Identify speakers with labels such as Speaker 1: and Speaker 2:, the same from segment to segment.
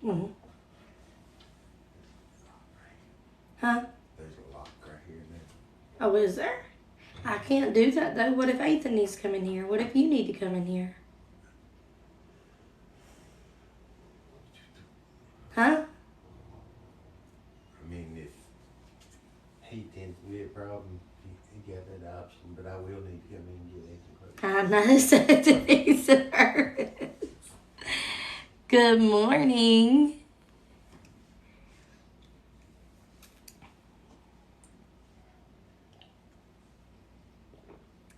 Speaker 1: Mm-hmm. Huh?
Speaker 2: There's a lock right here now.
Speaker 1: Oh, is there? I can't do that though. What if Ethan needs to come in here? What if you need to come in here? Huh?
Speaker 2: I mean, if he tends to be a problem, he got that option, but I will need to come in and get Ethan close.
Speaker 1: I know, so Denise hers. Good morning.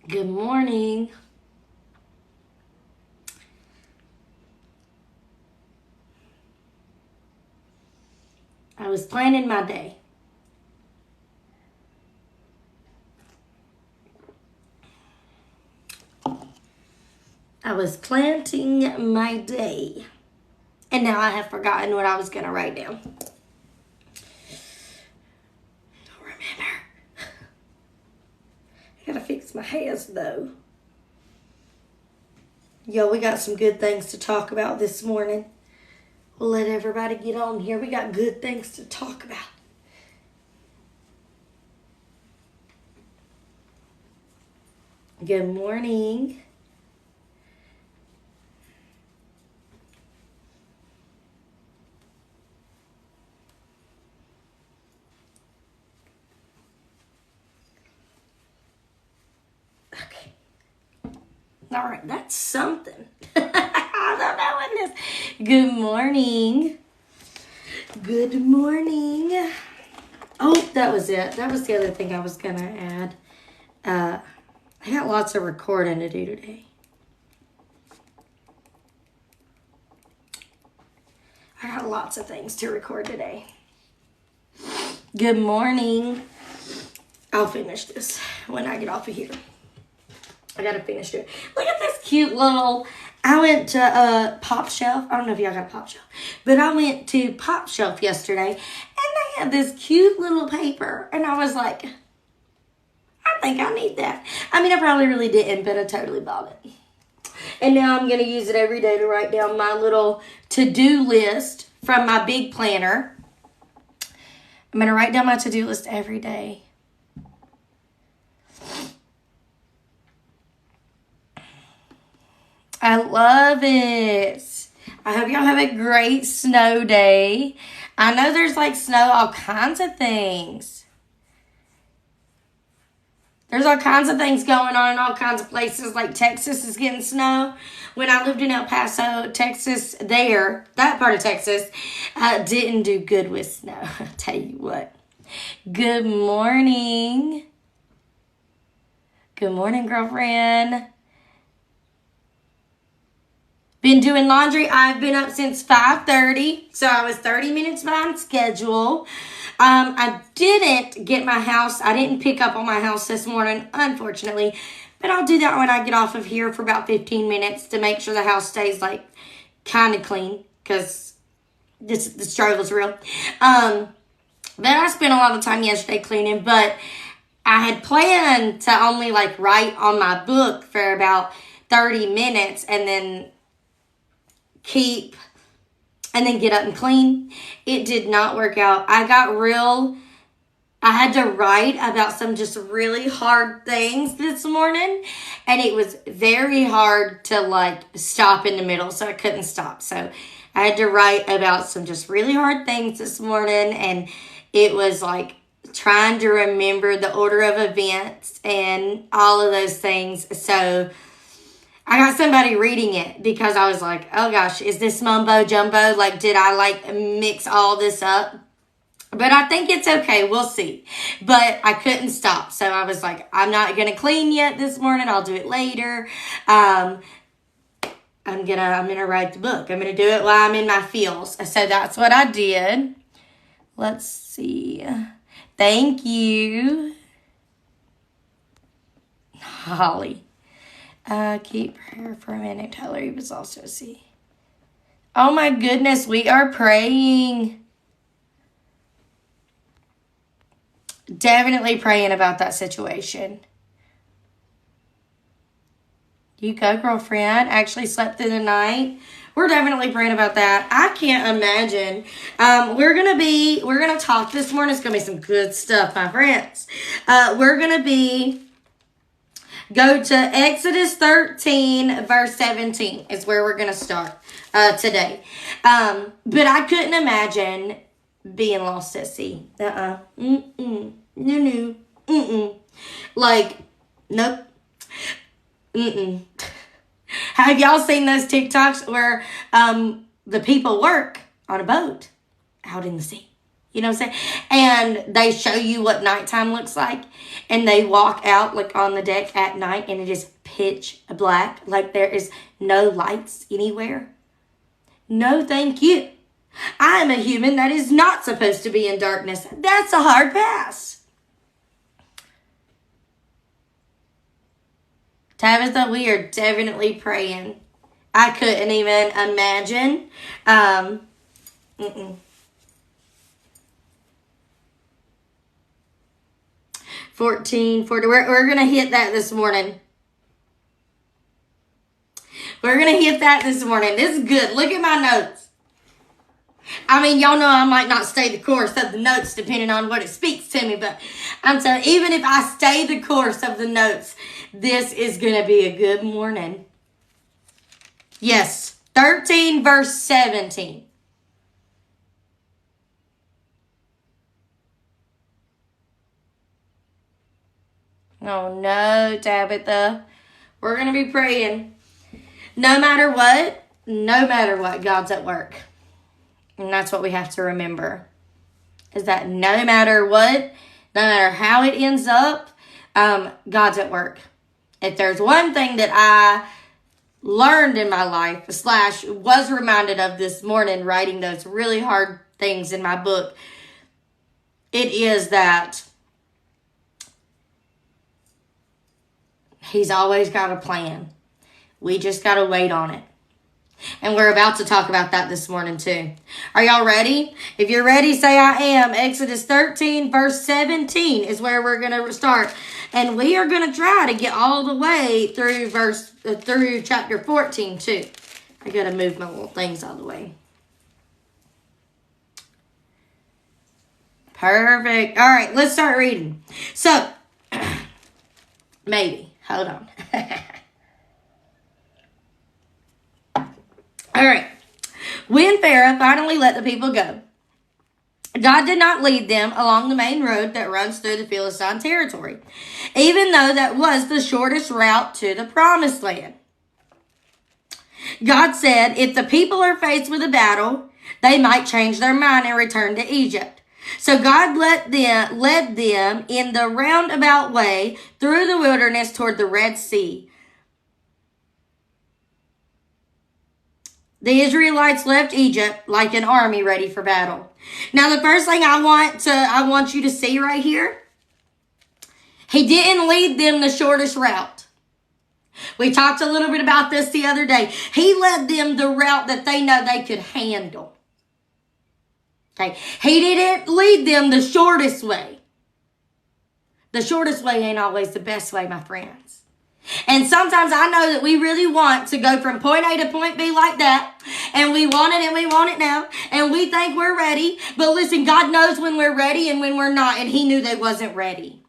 Speaker 1: Good morning. I was planning my day. I was planting my day. And now I have forgotten what I was going to write down. Don't remember. I got to fix my hands though. Yo, we got some good things to talk about this morning. We'll let everybody get on here. We got good things to talk about. Good morning. Okay. All right, that's something. I don't know what it is. Good morning. Good morning. Oh, that was it. That was the other thing I was going to add. I got lots of recording to do today. I got lots of things to record today. Good morning. I'll finish this when I get off of here. I gotta finish it. Look at this cute little, I went to Pop Shelf. I don't know if y'all got Pop Shelf, but I went to Pop Shelf yesterday and they had this cute little paper and I was like, I think I need that. I mean, I probably really didn't, but I totally bought it. And now I'm going to use it every day to write down my little to-do list from my big planner. I'm going to write down my to-do list every day. I love it. I hope y'all have a great snow day. I know there's like snow, all kinds of things. There's all kinds of things going on in all kinds of places. Like Texas is getting snow. When I lived in El Paso, Texas, that part of Texas, didn't do good with snow. I'll tell you what. Good morning. Good morning, girlfriend. Been doing laundry. I've been up since 5:30, so I was 30 minutes behind schedule. I didn't get my house. I didn't pick up on my house this morning, unfortunately, but I'll do that when I get off of here for about 15 minutes to make sure the house stays like kind of clean because the struggle's real. But I spent a lot of time yesterday cleaning, but I had planned to only like write on my book for about 30 minutes and then get up and clean. It did not work out. I had to write about some just really hard things this morning, and it was very hard to like stop in the middle, so I couldn't stop. So I had to write about some just really hard things this morning, and it was like trying to remember the order of events and all of those things. So I got somebody reading it because I was like, oh gosh, is this mumbo jumbo? Like, did I like mix all this up? But I think it's okay. We'll see. But I couldn't stop. So I was like, I'm not going to clean yet this morning. I'll do it later. I'm gonna write the book. I'm going to do it while I'm in my feels. So that's what I did. Let's see. Thank you, Holly. Keep prayer for a minute. Hillary was also see. Oh my goodness, we are praying. Definitely praying about that situation. You go, girlfriend. Actually slept through the night. we're definitely praying about that. I can't imagine. We're gonna talk this morning. It's gonna be some good stuff, my friends. We're gonna go to Exodus 13, verse 17 is where we're gonna start today. But I couldn't imagine being lost at sea. No. Like, nope. Have y'all seen those TikToks where the people work on a boat out in the sea? You know what I'm saying? And they show you what nighttime looks like. And they walk out like on the deck at night and it is pitch black. Like there is no lights anywhere. No, thank you. I am a human that is not supposed to be in darkness. That's a hard pass. Tabitha, we are definitely praying. I couldn't even imagine. 14, 40. We're going to hit that this morning. We're going to hit that this morning. This is good. Look at my notes. I mean, y'all know I might not stay the course of the notes depending on what it speaks to me, but I'm telling you, even if I stay the course of the notes, this is going to be a good morning. Yes, 13 verse 17. Oh no, Tabitha. We're going to be praying. No matter what, God's at work. And that's what we have to remember. Is that no matter what, no matter how it ends up, God's at work. If there's one thing that I learned in my life, / was reminded of this morning writing those really hard things in my book, it is that He's always got a plan. We just got to wait on it. And we're about to talk about that this morning too. Are y'all ready? If you're ready, say I am. Exodus 13 verse 17 is where we're going to start. And we are going to try to get all the way through through chapter 14 too. I got to move my little things out of the way. Perfect. All right, let's start reading. So, maybe. Hold on. All right. When Pharaoh finally let the people go, God did not lead them along the main road that runs through the Philistine territory, even though that was the shortest route to the promised land. God said if the people are faced with a battle, they might change their mind and return to Egypt. So God led them in the roundabout way through the wilderness toward the Red Sea. The Israelites left Egypt like an army ready for battle. Now, the first thing I want you to see right here, He didn't lead them the shortest route. We talked a little bit about this the other day. He led them the route that they know they could handle. Okay, He didn't lead them the shortest way. The shortest way ain't always the best way, my friends. And sometimes I know that we really want to go from point A to point B like that. And we want it and we want it now. And we think we're ready. But listen, God knows when we're ready and when we're not. And He knew they wasn't ready.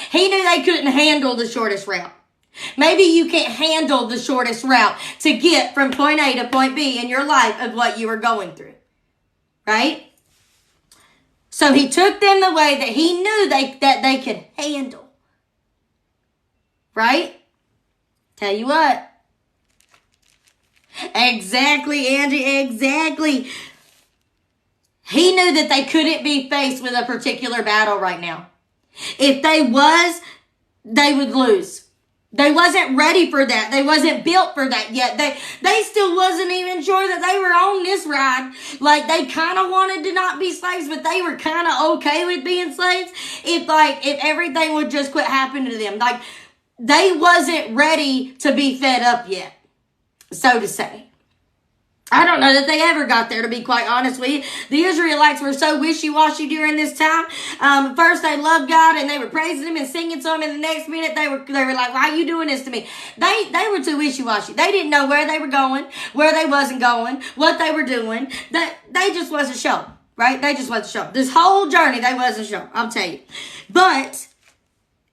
Speaker 1: He knew they couldn't handle the shortest route. Maybe you can't handle the shortest route to get from point A to point B in your life of what you are going through. Right? So He took them the way that He knew that they could handle. Right? Tell you what. Exactly, Angie, exactly. He knew that they couldn't be faced with a particular battle right now. If they would lose. They wasn't ready for that. They wasn't built for that yet. They still wasn't even sure that they were on this ride. Like, they kind of wanted to not be slaves, but they were kind of okay with being slaves. If everything would just quit happening to them. Like, they wasn't ready to be fed up yet, so to say. I don't know that they ever got there, to be quite honest with you. The Israelites were so wishy-washy during this time. First, they loved God and they were praising Him and singing to Him, and the next minute they were like, "Why are you doing this to me?" They were too wishy-washy. They didn't know where they were going, where they wasn't going, what they were doing. They just wasn't sure, right? They just wasn't sure. This whole journey, they wasn't sure. I'll tell you, but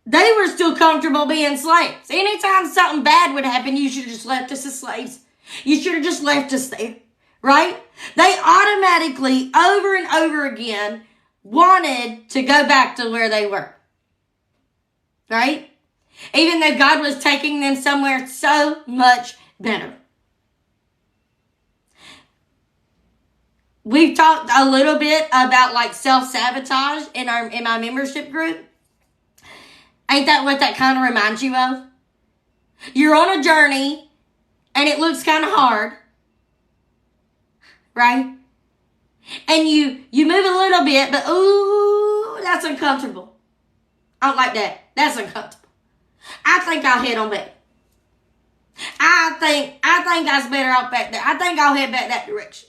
Speaker 1: they were still comfortable being slaves. Anytime something bad would happen, you should have just left us as slaves. You should have just left us there, right? They automatically, over and over again, wanted to go back to where they were, right? Even though God was taking them somewhere so much better. We've talked a little bit about like self-sabotage in my membership group. Ain't that what that kind of reminds you of? You're on a journey and it looks kind of hard, right? And you move a little bit, but ooh, that's uncomfortable. I don't like that. That's uncomfortable. I think I'll head on back. I think I was better off back there. I think I'll head back that direction.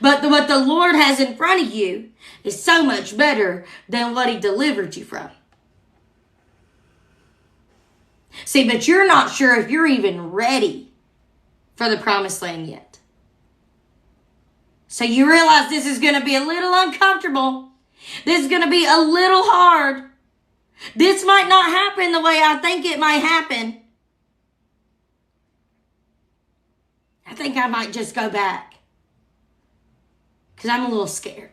Speaker 1: But what the Lord has in front of you is so much better than what He delivered you from. See, but you're not sure if you're even ready for the promised land yet. So you realize this is going to be a little uncomfortable. This is going to be a little hard. This might not happen the way I think it might happen. I think I might just go back, because I'm a little scared.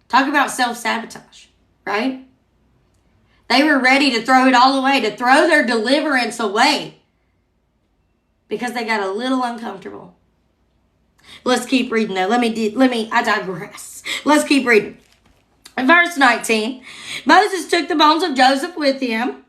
Speaker 1: Talk about self-sabotage, right? They were ready to throw it all away, to throw their deliverance away, because they got a little uncomfortable. Let's keep reading though. I digress. Let's keep reading. In verse 19, Moses took the bones of Joseph with him.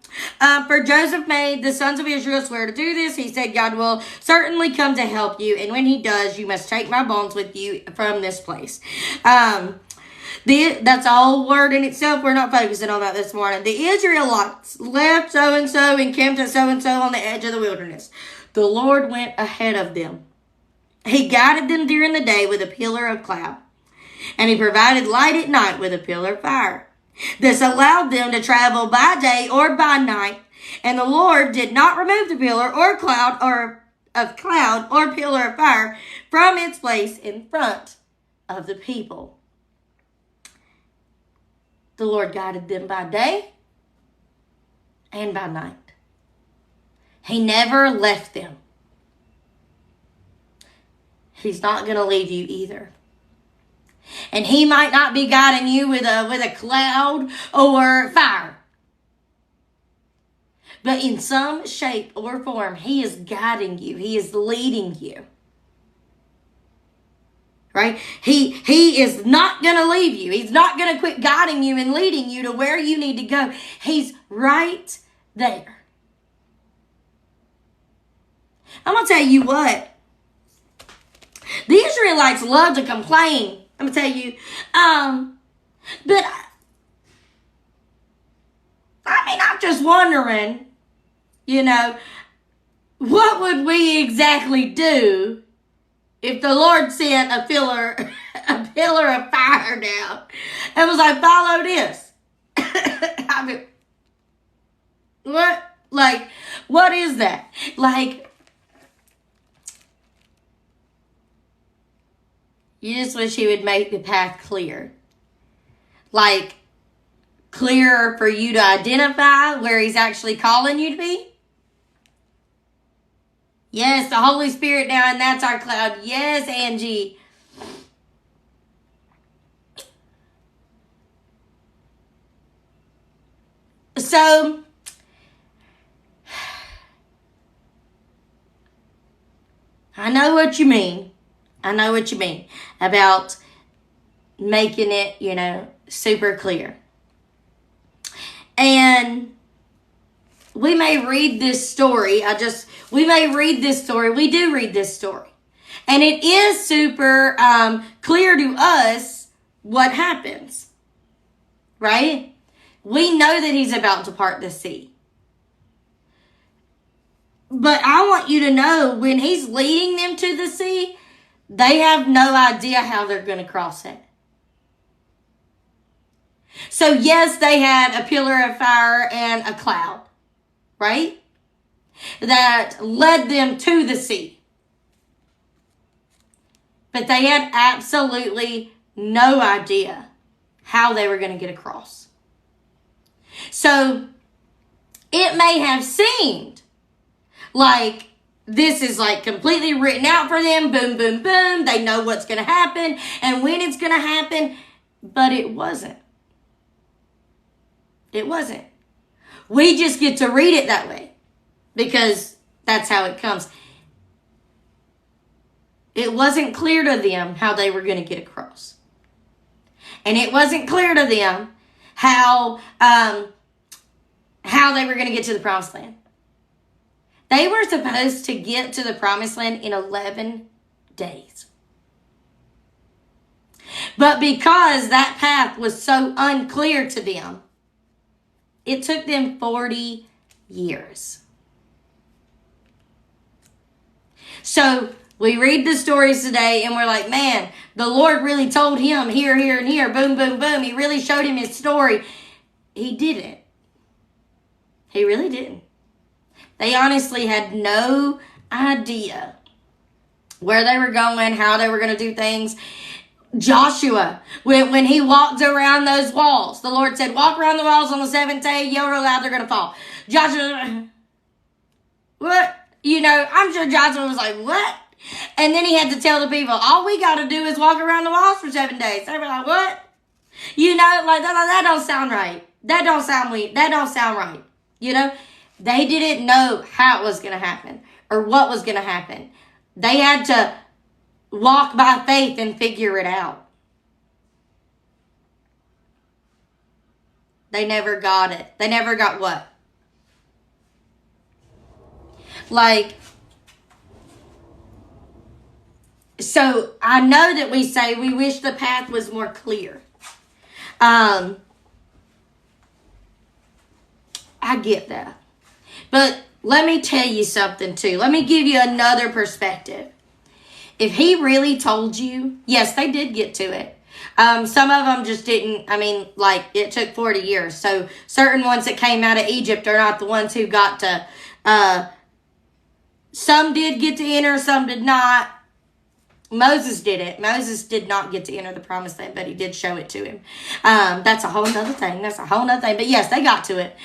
Speaker 1: For Joseph made the sons of Israel swear to do this. He said, God will certainly come to help you. And when He does, you must take my bones with you from this place. That's a whole word in itself. We're not focusing on that this morning. The Israelites left so-and-so and camped at so-and-so on the edge of the wilderness. The Lord went ahead of them. He guided them during the day with a pillar of cloud, and He provided light at night with a pillar of fire. This allowed them to travel by day or by night, and the Lord did not remove the pillar or cloud or pillar of fire from its place in front of the people. The Lord guided them by day and by night. He never left them. He's not going to leave you either. And He might not be guiding you with a cloud or fire, but in some shape or form, He is guiding you. He is leading you. Right? He is not going to leave you. He's not going to quit guiding you and leading you to where you need to go. He's right there. I'm going to tell you what. The Israelites love to complain. I'm going to tell you. But I'm just wondering, what would we exactly do if the Lord sent a pillar of fire down and was like, follow this? What? Like, what is that? Like, you just wish He would make the path clear. Like, clearer for you to identify where He's actually calling you to be. Yes, the Holy Spirit now, and that's our cloud. Yes, Angie. So, I know what you mean. About making it, super clear. And we may read this story. We do read this story. And it is super clear to us what happens. Right? We know that He's about to part the sea. But I want you to know, when he's leading them to the sea, they have no idea how they're going to cross it. So yes, they had a pillar of fire and a cloud, right? That led them to the sea. But they had absolutely no idea how they were going to get across. So it may have seemed like this is like completely written out for them. Boom, boom, boom. They know what's going to happen and when it's going to happen. But it wasn't. It wasn't. We just get to read it that way because that's how it comes. It wasn't clear to them how they were going to get across. And it wasn't clear to them how they were going to get to the promised land. They were supposed to get to the promised land in 11 days. But because that path was so unclear to them, it took them 40 years. So we read the stories today and we're like, man, the Lord really told him here, here, and here. Boom, boom, boom. He really showed him his story. He didn't. He really didn't. They honestly had no idea where they were going, how they were going to do things. Joshua, when he walked around those walls, the Lord said, walk around the walls on the seventh day, yell real loud, they're going to fall. Joshua, what? You know, I'm sure Joshua was like, what? And then he had to tell the people, all we got to do is walk around the walls for 7 days. They were like, what? You know, like, that don't sound right. That don't sound right. You know, they didn't know how it was going to happen or what was going to happen. They had to walk by faith and figure it out. They never got it. They never got what? Like, so I know that we say we wish the path was more clear. I get that. But let me tell you something too. Let me give you another perspective. If he really told you, yes, they did get to it. Some of them just didn't. I mean, like, it took 40 years. So certain ones that came out of Egypt are not the ones who got to, some did get to enter, some did not. Moses did it. Moses did not get to enter the promised land, but he did show it to him. That's a whole other thing. But yes, they got to it.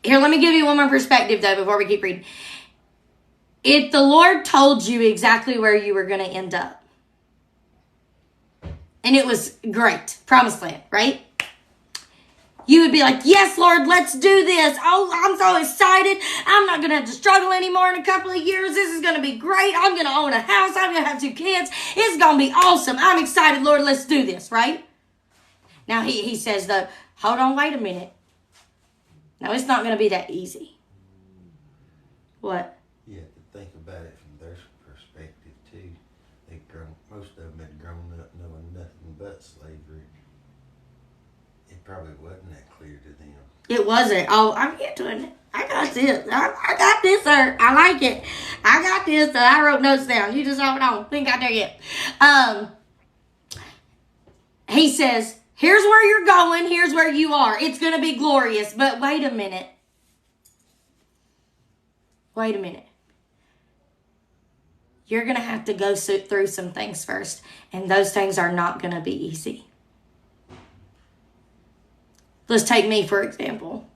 Speaker 1: Here, let me give you one more perspective, though, before we keep reading. If the Lord told you exactly where you were going to end up, and it was great, promised land, right? You would be like, yes, Lord, let's do this. Oh, I'm so excited. I'm not going to have to struggle anymore in a couple of years. This is going to be great. I'm going to own a house. I'm going to have 2 kids. It's going to be awesome. I'm excited, Lord. Let's do this, right? Now, he says, though, hold on, wait a minute. Now, it's not going to be that easy. What?
Speaker 2: You have to think about it from their perspective, too. Most of them had grown up knowing nothing but slavery. It probably wasn't that clear to them.
Speaker 1: It wasn't. Oh, I'm doing it. I got this. I got this, sir. I like it. I got this. I wrote notes down. You just hold on. We ain't got there yet. He says, here's where you're going. Here's where you are. It's going to be glorious. But wait a minute. Wait a minute. You're going to have to go through some things first. And those things are not going to be easy. Let's take me, for example.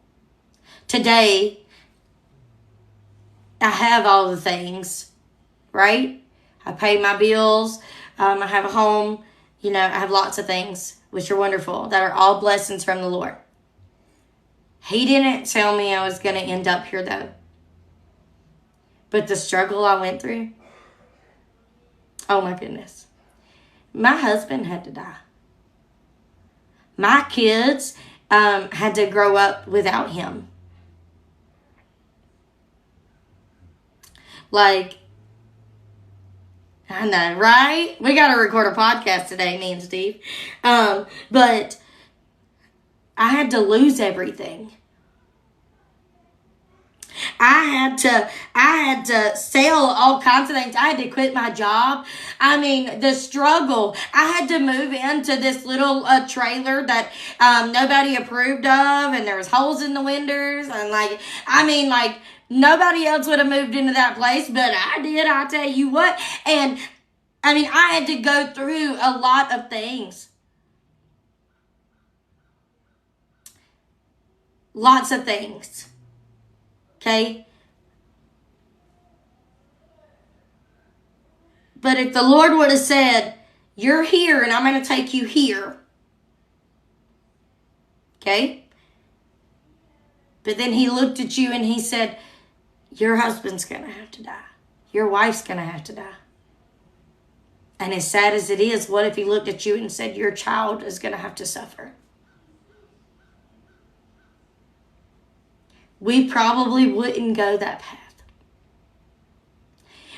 Speaker 1: Today, I have all the things, right? I pay my bills. I have a home. You know, I have lots of things, which are wonderful, that are all blessings from the Lord. He didn't tell me I was going to end up here, though. But the struggle I went through, oh my goodness. My husband had to die. My kids had to grow up without him. Like, I know, right? We got to record a podcast today, me and Steve. But I had to lose everything. I had to sell all kinds of things. I had to quit my job. I mean, the struggle. I had to move into this little trailer that nobody approved of, and there was holes in the windows, and nobody else would have moved into that place, but I did, I tell you what. And I mean, I had to go through a lot of things. Lots of things. Okay? But if the Lord would have said, you're here and I'm going to take you here. Okay? But then he looked at you and he said, your husband's going to have to die. Your wife's going to have to die. And as sad as it is, what if he looked at you and said, your child is going to have to suffer? We probably wouldn't go that path.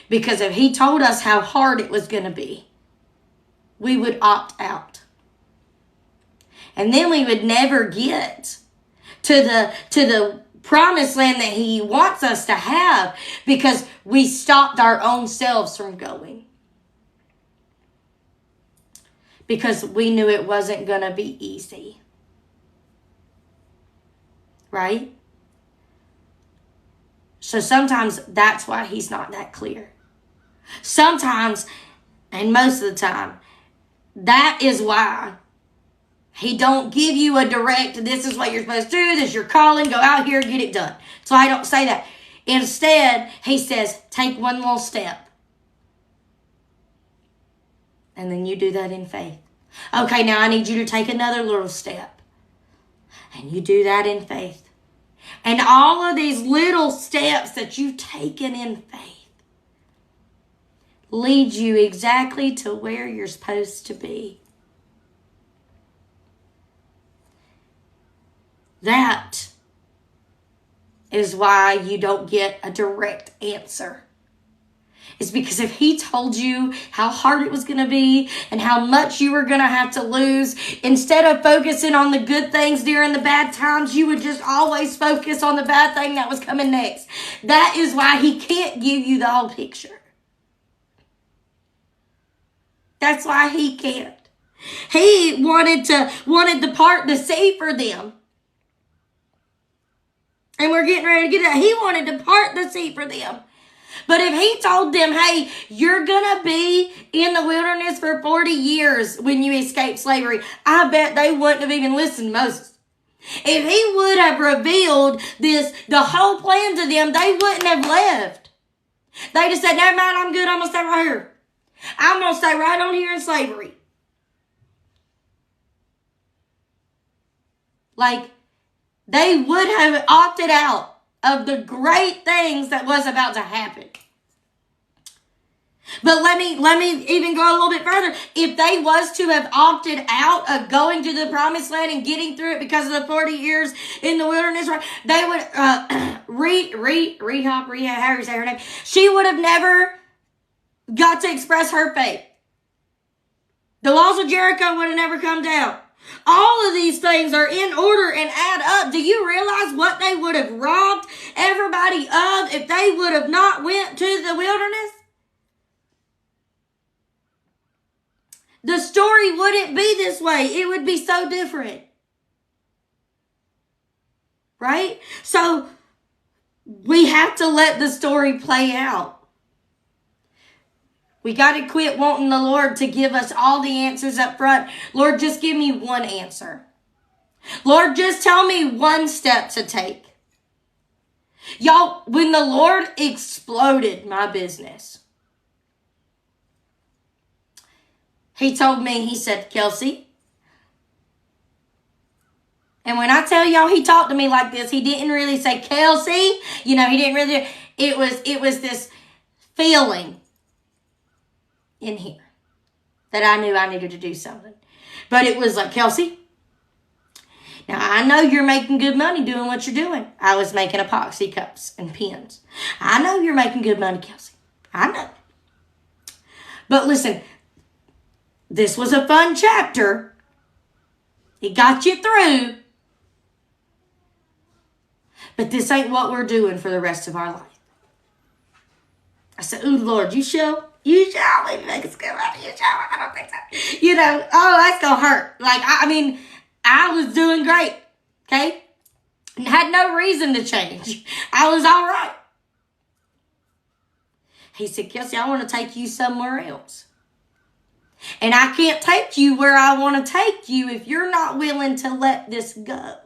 Speaker 1: Because if he told us how hard it was going to be, we would opt out. And then we would never get to the promised land that he wants us to have, because we stopped our own selves from going. Because we knew it wasn't going to be easy. Right? So sometimes that's why he's not that clear. Sometimes, and most of the time, that is why he don't give you a direct, this is what you're supposed to do, this is your calling, go out here, get it done. So I don't say that. Instead, he says, take one little step. And then you do that in faith. Okay, now I need you to take another little step. And you do that in faith. And all of these little steps that you've taken in faith lead you exactly to where you're supposed to be. That is why you don't get a direct answer. It's because if he told you how hard it was going to be and how much you were going to have to lose, instead of focusing on the good things during the bad times, you would just always focus on the bad thing that was coming next. That is why he can't give you the whole picture. That's why he can't. He wanted to part the sea for them. And we're getting ready to get that. He wanted to part the sea for them. But if he told them, hey, you're going to be in the wilderness for 40 years when you escape slavery, I bet they wouldn't have even listened to Moses. If he would have revealed the whole plan to them, they wouldn't have left. They just said, never mind, I'm good, I'm going to stay right here. I'm going to stay right on here in slavery. Like, they would have opted out of the great things that was about to happen. But let me even go a little bit further. If they was to have opted out of going to the promised land and getting through it because of the 40 years in the wilderness, they would, Rahab, how do you say her name? She would have never got to express her faith. The walls of Jericho would have never come down. All of these things are in order and add up. Do you realize what they would have robbed everybody of if they would have not went to the wilderness? The story wouldn't be this way. It would be so different. Right? So we have to let the story play out. We got to quit wanting the Lord to give us all the answers up front. Lord, just give me one answer. Lord, just tell me one step to take. Y'all, when the Lord exploded my business, he told me, he said, Kelsey. And when I tell y'all he talked to me like this, he didn't really say, Kelsey. You know, he didn't really, it was this feeling in here that I knew I needed to do something. But it was like, Kelsey, now I know you're making good money doing what you're doing. I was making epoxy cups and pens. I know you're making good money, Kelsey. I know. But listen, this was a fun chapter. It got you through. But this ain't what we're doing for the rest of our life. I said, ooh, Lord, you sure? You sure? Maybe make us go out. You sure? I don't think so. You know, oh, that's going to hurt. Like, I mean, I was doing great. Okay? And had no reason to change. I was all right. He said, Kelsey, I want to take you somewhere else. And I can't take you where I want to take you if you're not willing to let this go.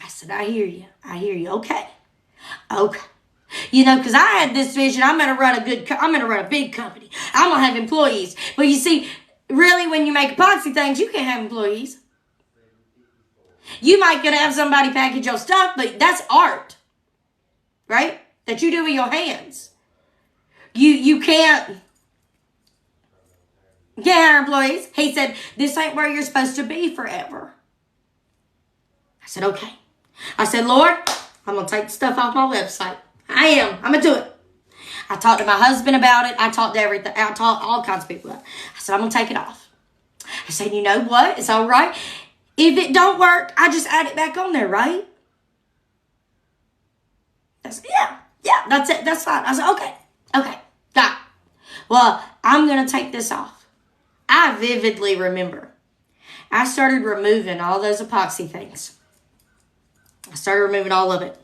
Speaker 1: I said, I hear you. I hear you. Okay. Okay. You know, because I had this vision. I'm going to run a big company. I'm going to have employees. But you see, really, when you make epoxy things, you can't have employees. You might could have somebody package your stuff, but that's art. Right? That you do with your hands. You can't hire employees. He said, this ain't where you're supposed to be forever. I said, okay. I said, Lord, I'm going to take the stuff off my website. I am. I'm going to do it. I talked to my husband about it. I talked to everything. I talked all kinds of people about it. I said, I'm going to take it off. I said, you know what? It's all right. If it don't work, I just add it back on there, right? I said, yeah, that's it. That's fine. I said, okay, got it. Well, I'm going to take this off. I vividly remember. I started removing all those epoxy things. I started removing all of it.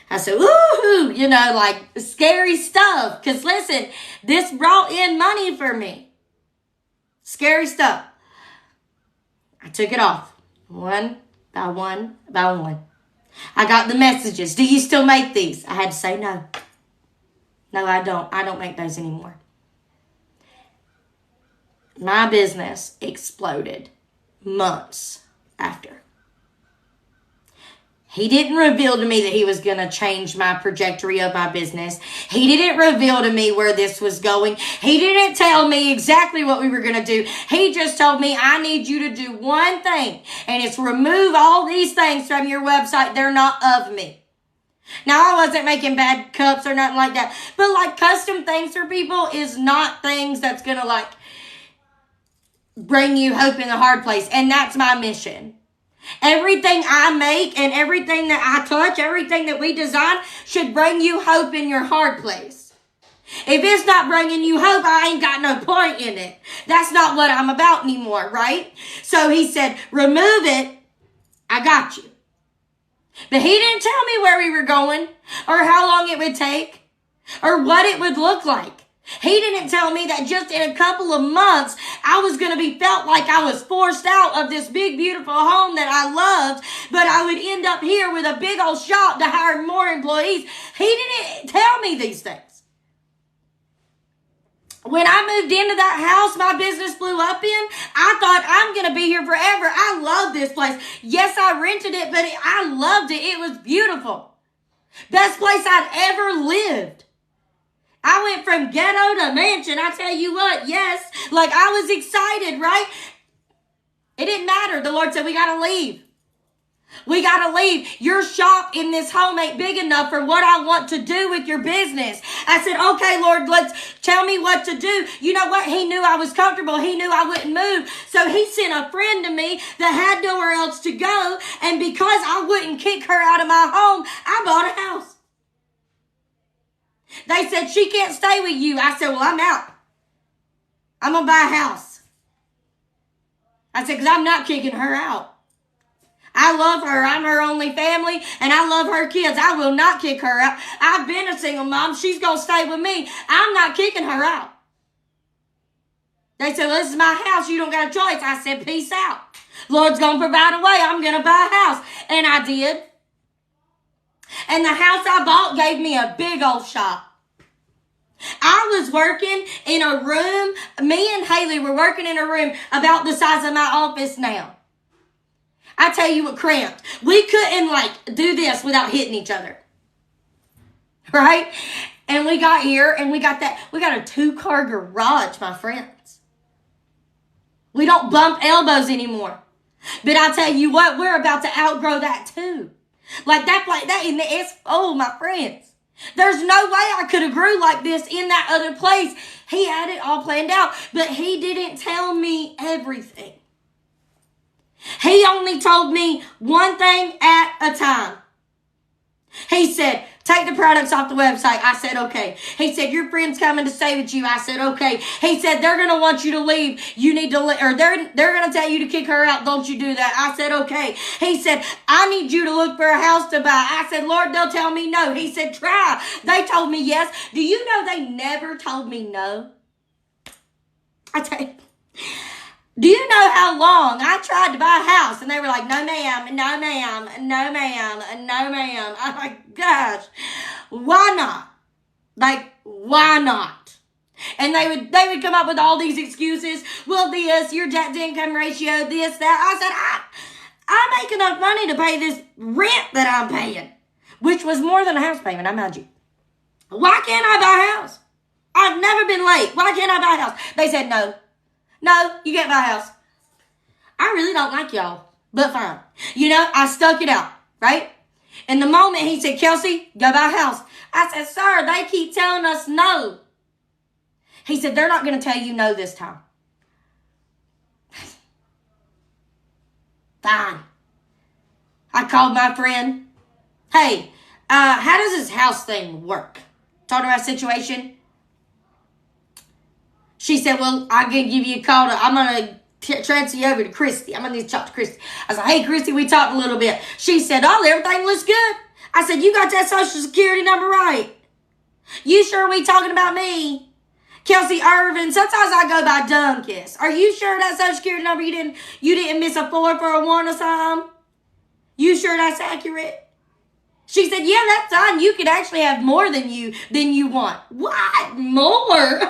Speaker 1: I said, woohoo, you know, like scary stuff. Because listen, this brought in money for me. Scary stuff. I took it off. One by one by one. I got the messages. Do you still make these? I had to say no. No, I don't. I don't make those anymore. My business exploded months after. He didn't reveal to me that he was going to change my trajectory of my business. He didn't reveal to me where this was going. He didn't tell me exactly what we were going to do. He just told me, I need you to do one thing, and it's remove all these things from your website. They're not of me. Now, I wasn't making bad cups or nothing like that, but like custom things for people is not things that's going to like bring you hope in the hard place, and that's my mission. Everything I make and everything that I touch, everything that we design should bring you hope in your hard place. If it's not bringing you hope, I ain't got no point in it. That's not what I'm about anymore, right? So he said, remove it. I got you. But he didn't tell me where we were going or how long it would take or what it would look like. He didn't tell me that just in a couple of months, I was going to be felt like I was forced out of this big, beautiful home that I loved, but I would end up here with a big old shop to hire more employees. He didn't tell me these things. When I moved into that house my business blew up in, I thought I'm going to be here forever. I love this place. Yes, I rented it, but I loved it. It was beautiful. Best place I'd ever lived. I went from ghetto to mansion. I tell you what, yes. Like I was excited, right? It didn't matter. The Lord said, we got to leave. We got to leave. Your shop in this home ain't big enough for what I want to do with your business. I said, okay, Lord, tell me what to do. You know what? He knew I was comfortable. He knew I wouldn't move. So he sent a friend to me that had nowhere else to go. And because I wouldn't kick her out of my home, I bought a house. They said, she can't stay with you. I said, well, I'm out. I'm going to buy a house. I said, because I'm not kicking her out. I love her. I'm her only family, and I love her kids. I will not kick her out. I've been a single mom. She's going to stay with me. I'm not kicking her out. They said, well, this is my house. You don't got a choice. I said, peace out. Lord's going to provide a way. I'm going to buy a house. And I did. And the house I bought gave me a big old shop. I was working in a room. Me and Haley were working in a room about the size of my office now. I tell you what, cramped. We couldn't do this without hitting each other. Right? And we got here and we got a 2-car garage, my friends. We don't bump elbows anymore. But I tell you what, we're about to outgrow that too. Like that in the oh my friends. There's no way I could have grew like this in that other place. He had it all planned out, but he didn't tell me everything. He only told me one thing at a time. He said, take the products off the website. I said, okay. He said, your friend's coming to stay with you. I said, okay. He said, they're going to want you to leave. You need to leave, or they're going to tell you to kick her out. Don't you do that. I said, okay. He said, I need you to look for a house to buy. I said, Lord, they'll tell me no. He said, try. They told me yes. Do you know they never told me no? I tell you. Do you know how long I tried to buy a house and they were like, no ma'am, no ma'am, no ma'am, no ma'am. I'm like, gosh, why not? Like, why not? And they would come up with all these excuses. Well, this, your debt to income ratio, this, that. I said, I make enough money to pay this rent that I'm paying, which was more than a house payment, I mind you. Why can't I buy a house? I've never been late. Why can't I buy a house? They said no. No, you can't buy a house. I really don't like y'all, but fine. You know, I stuck it out, right? And the moment he said, Kelsey, go buy a house. I said, sir, they keep telling us no. He said, they're not going to tell you no this time. Fine. I called my friend. Hey, how does this house thing work? Told her my situation. She said, well, I'm going to give you a call. I'm going to transfer you over to Christy. I'm going to need to talk to Christy. I was like, hey, Christy, we talked a little bit. She said, oh, everything looks good. I said, you got that social security number right? You sure we talking about me? Kelsey Irvin. Sometimes I go by Dunkus. Are you sure that social security number you didn't miss a 4 for a 1 or something? You sure that's accurate? She said, yeah, that's fine. You could actually have more than you want. What? More?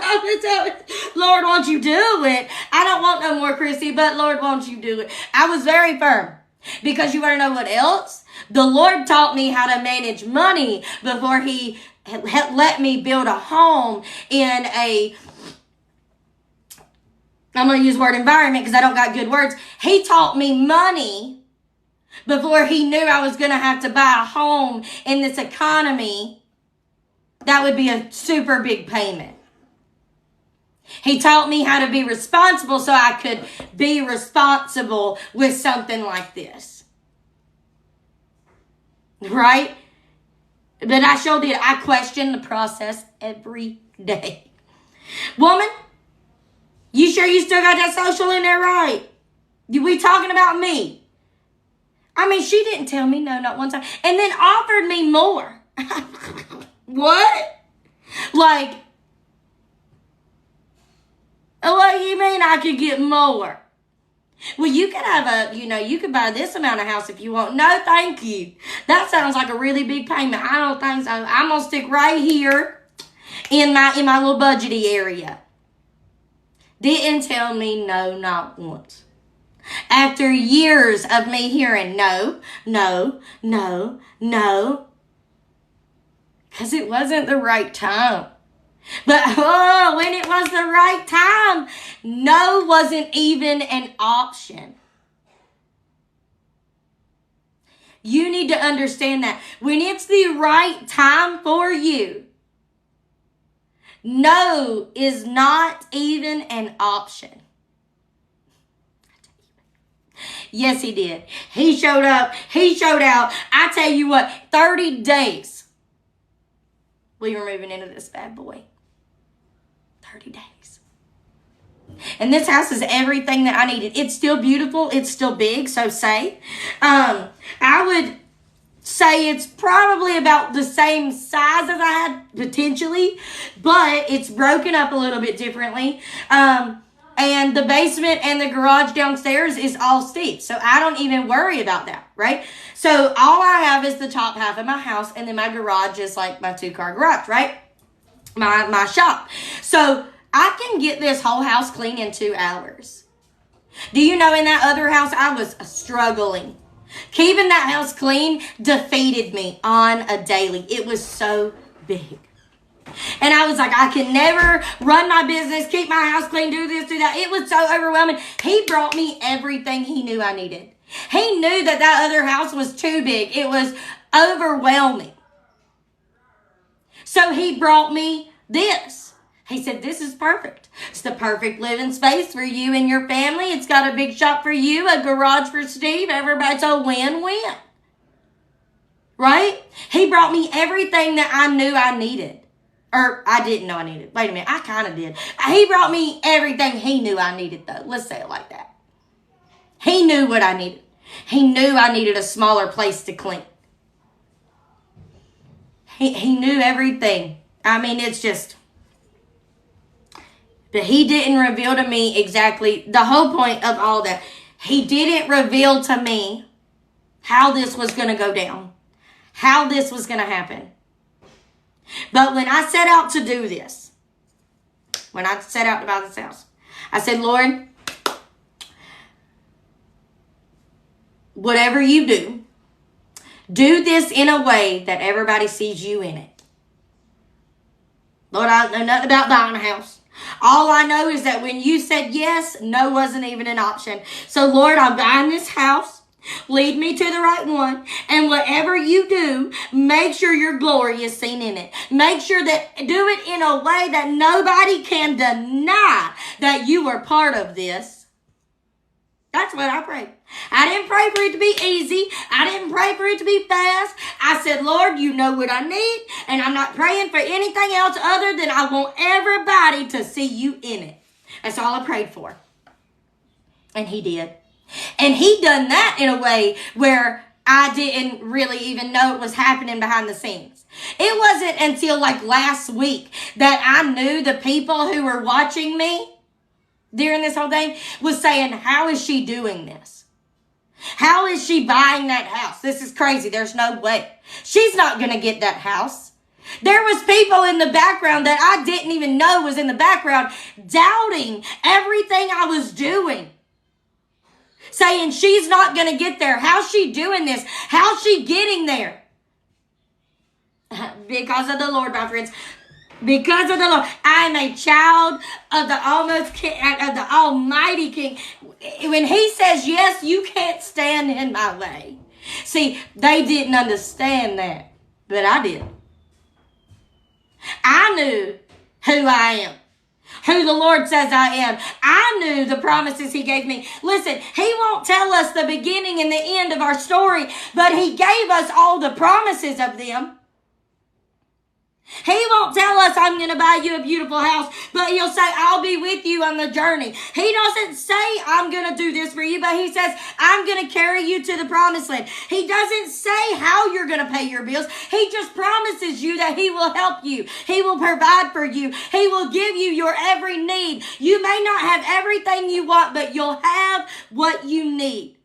Speaker 1: Lord, won't you do it? I don't want no more, Christy, but Lord, won't you do it? I was very firm. Because you want to know what else? The Lord taught me how to manage money before he let me build a home in I'm going to use the word environment because I don't got good words. He taught me money before he knew I was going to have to buy a home in this economy. That would be a super big payment. He taught me how to be responsible so I could be responsible with something like this. Right? But I sure did. I question the process every day. Woman, you sure you still got that social in there, right? We talking about me? I mean, she didn't tell me no, not one time. And then offered me more. What? Like, what do you mean I could get more? Well, you could have you could buy this amount of house if you want. No, thank you. That sounds like a really big payment. I don't think so. I'm going to stick right here in my little budgety area. Didn't tell me no, not once. After years of me hearing no, no, no, no, because it wasn't the right time. But when it was the right time, no wasn't even an option. You need to understand that when it's the right time for you, no is not even an option. Yes, he did. He showed up. He showed out. I tell you what, 30 days. We were moving into this bad boy. 30 days. And this house is everything that I needed. It's still beautiful. It's still big, so say. I would say it's probably about the same size as I had potentially, but it's broken up a little bit differently. And the basement and the garage downstairs is all steep. So I don't even worry about that, right? So all I have is the top half of my house, and then my garage is like my 2-car garage, right? My shop. So I can get this whole house clean in 2 hours. Do you know in that other house, I was struggling. Keeping that house clean defeated me on a daily. It was so big. And I was like, I can never run my business, keep my house clean, do this, do that. It was so overwhelming. He brought me everything he knew I needed. He knew that other house was too big. It was overwhelming. So he brought me this. He said, this is perfect. It's the perfect living space for you and your family. It's got a big shop for you, a garage for Steve. Everybody's a win-win. Right? He brought me everything that I knew I needed. Or I didn't know I needed. Wait a minute. I kind of did. He brought me everything he knew I needed, though. Let's say it like that. He knew what I needed. He knew I needed a smaller place to clean. He knew everything. I mean, it's just... But he didn't reveal to me exactly the whole point of all that. He didn't reveal to me how this was going to go down. How this was going to happen. But when I set out to do this, when I set out to buy this house, I said, Lord, whatever you do, do this in a way that everybody sees you in it. Lord, I don't know nothing about buying a house. All I know is that when you said yes, no wasn't even an option. So, Lord, I'm buying this house. Lead me to the right one. And whatever you do, make sure your glory is seen in it. Make sure that do it in a way that nobody can deny that you were part of this. That's what I prayed. I didn't pray for it to be easy. I didn't pray for it to be fast. I said, Lord, you know what I need. And I'm not praying for anything else other than I want everybody to see you in it. That's all I prayed for. And he did. And he done that in a way where I didn't really even know it was happening behind the scenes. It wasn't until like last week that I knew the people who were watching me during this whole thing was saying, how is she doing this? How is she buying that house? This is crazy. There's no way. She's not going to get that house. There was people in the background that I didn't even know was in the background doubting everything I was doing. Saying she's not going to get there. How's she doing this? How's she getting there? Because of the Lord, my friends. Because of the Lord. I am a child of the Almighty King. When he says yes, you can't stand in my way. See, they didn't understand that, but I did. I knew who I am. Who the Lord says I am. I knew the promises he gave me. Listen, he won't tell us the beginning and the end of our story, but he gave us all the promises of them. He won't tell us, I'm going to buy you a beautiful house, but he'll say, I'll be with you on the journey. He doesn't say, I'm going to do this for you, but he says, I'm going to carry you to the promised land. He doesn't say how you're going to pay your bills. He just promises you that he will help you. He will provide for you. He will give you your every need. You may not have everything you want, but you'll have what you need.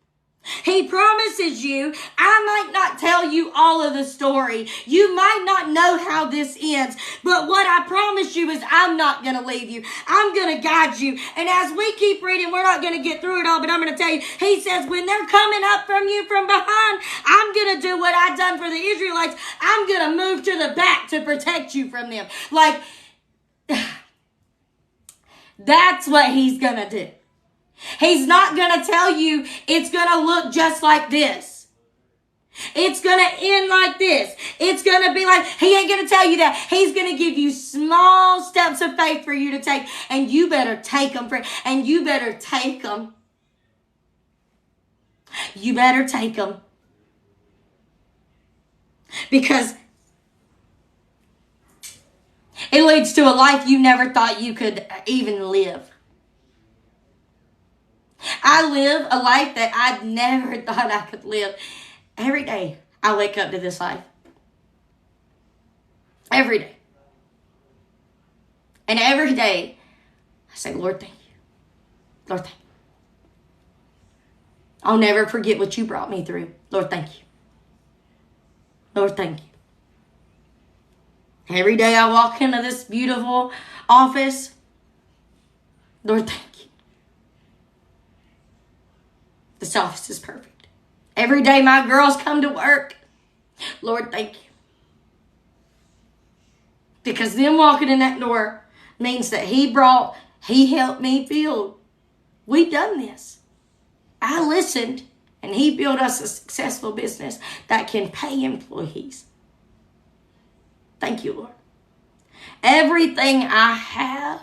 Speaker 1: He promises you, I might not tell you all of the story. You might not know how this ends. But what I promise you is I'm not going to leave you. I'm going to guide you. And as we keep reading, we're not going to get through it all, but I'm going to tell you, he says, when they're coming up from you from behind, I'm going to do what I've done for the Israelites. I'm going to move to the back to protect you from them. Like, that's what he's going to do. He's not going to tell you it's going to look just like this. It's going to end like this. It's going to be like, he ain't going to tell you that. He's going to give you small steps of faith for you to take. And you better take them, friend. And you better take them. You better take them. Because it leads to a life you never thought you could even live. I live a life that I never thought I could live. Every day I wake up to this life. Every day. And every day I say, Lord, thank you. Lord, thank you. I'll never forget what you brought me through. Lord, thank you. Lord, thank you. Every day I walk into this beautiful office. Lord, thank you. This office is perfect. Every day my girls come to work. Lord, thank you. Because them walking in that door means that he helped me build. We've done this. I listened and he built us a successful business that can pay employees. Thank you, Lord. everything I have,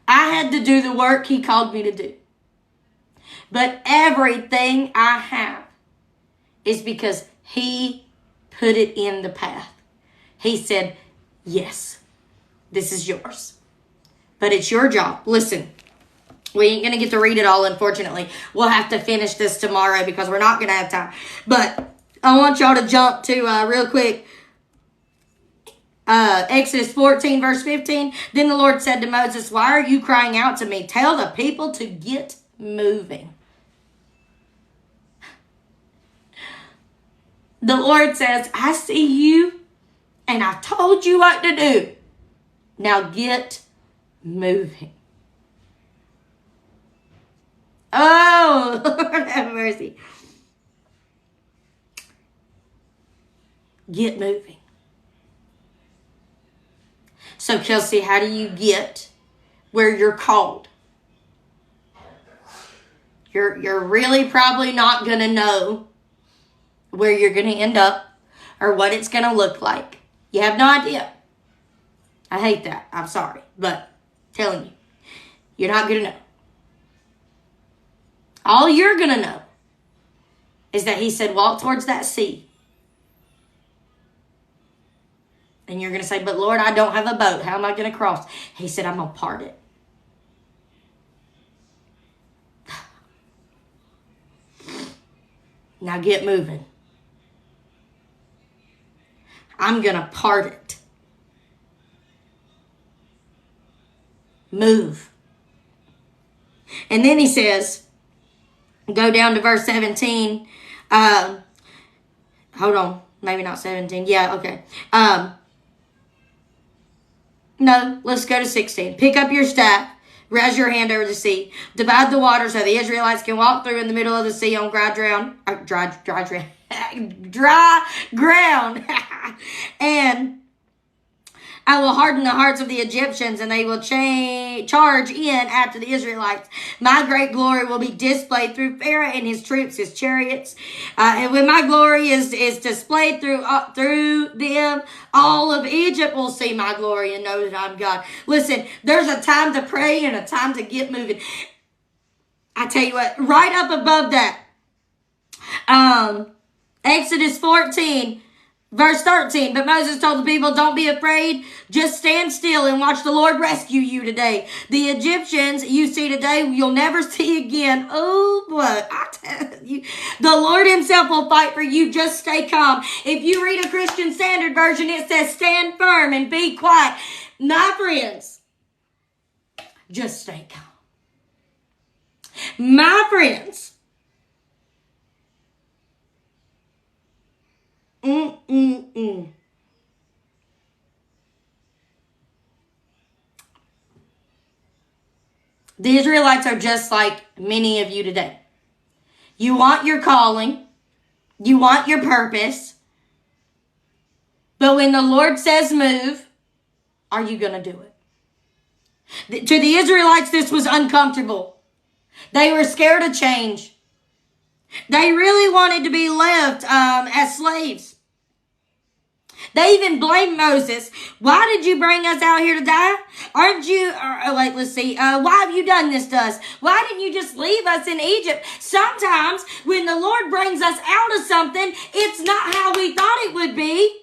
Speaker 1: I had to do the work he called me to do. But everything I have is because he put it in the path. He said, yes, this is yours. But it's your job. Listen, we ain't going to get to read it all, unfortunately. We'll have to finish this tomorrow because we're not going to have time. But I want y'all to jump to, real quick, Exodus 14, verse 15. Then the Lord said to Moses, why are you crying out to me? Tell the people to get moving. The Lord says, I see you, and I told you what to do. Now get moving. Oh, Lord have mercy. Get moving. So, Kelsey, how do you get where you're called? You're really probably not going to know where you're going to end up or what it's going to look like. You have no idea. I hate that. I'm sorry. But I'm telling you, you're not going to know. All you're going to know is that he said, walk towards that sea. And you're going to say, but Lord, I don't have a boat. How am I going to cross? He said, I'm going to part it. Now get moving. I'm going to part it. Move. And then he says, go down to verse 17. Hold on. Maybe not 17. Yeah, okay. No, let's go to 16. Pick up your staff. Raise your hand over the sea. Divide the water so the Israelites can walk through in the middle of the sea on dry ground. Dry ground. And I will harden the hearts of the Egyptians, and they will charge in after the Israelites. My great glory will be displayed through Pharaoh and his troops, his chariots. And when my glory is displayed through them, all of Egypt will see my glory and know that I'm God. Listen, there's a time to pray and a time to get moving. I tell you what, right up above that, Exodus 14, verse 13, but Moses told the people, don't be afraid. Just stand still and watch the Lord rescue you today. The Egyptians you see today, you'll never see again. Oh, boy, I tell you, the Lord himself will fight for you. Just stay calm. If you read a Christian Standard Version, it says stand firm and be quiet. My friends, just stay calm. My friends, The Israelites are just like many of you today. You want your calling. You want your purpose. But when the Lord says move, are you going to do it? To the Israelites, this was uncomfortable. They were scared of change. They really wanted to be left as slaves. They even blamed Moses. Why did you bring us out here to die? Aren't you, let's see. Why have you done this to us? Why didn't you just leave us in Egypt? Sometimes when the Lord brings us out of something, it's not how we thought it would be.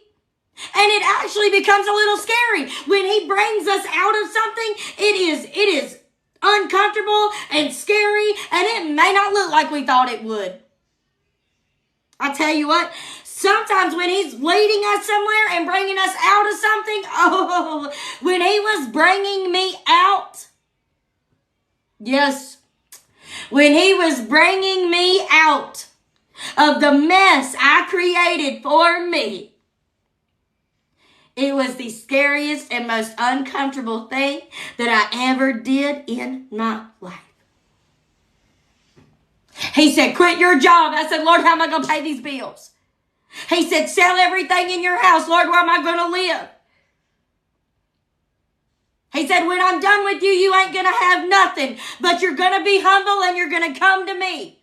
Speaker 1: And it actually becomes a little scary. When he brings us out of something, it is uncomfortable and scary, and it may not look like we thought it would. I tell you what, sometimes when he's leading us somewhere and bringing us out of something, when he was bringing me out, yes, when he was bringing me out of the mess I created for me, it was the scariest and most uncomfortable thing that I ever did in my life. He said, quit your job. I said, Lord, how am I going to pay these bills? He said, sell everything in your house. Lord, where am I going to live? He said, when I'm done with you, you ain't going to have nothing, but you're going to be humble and you're going to come to me.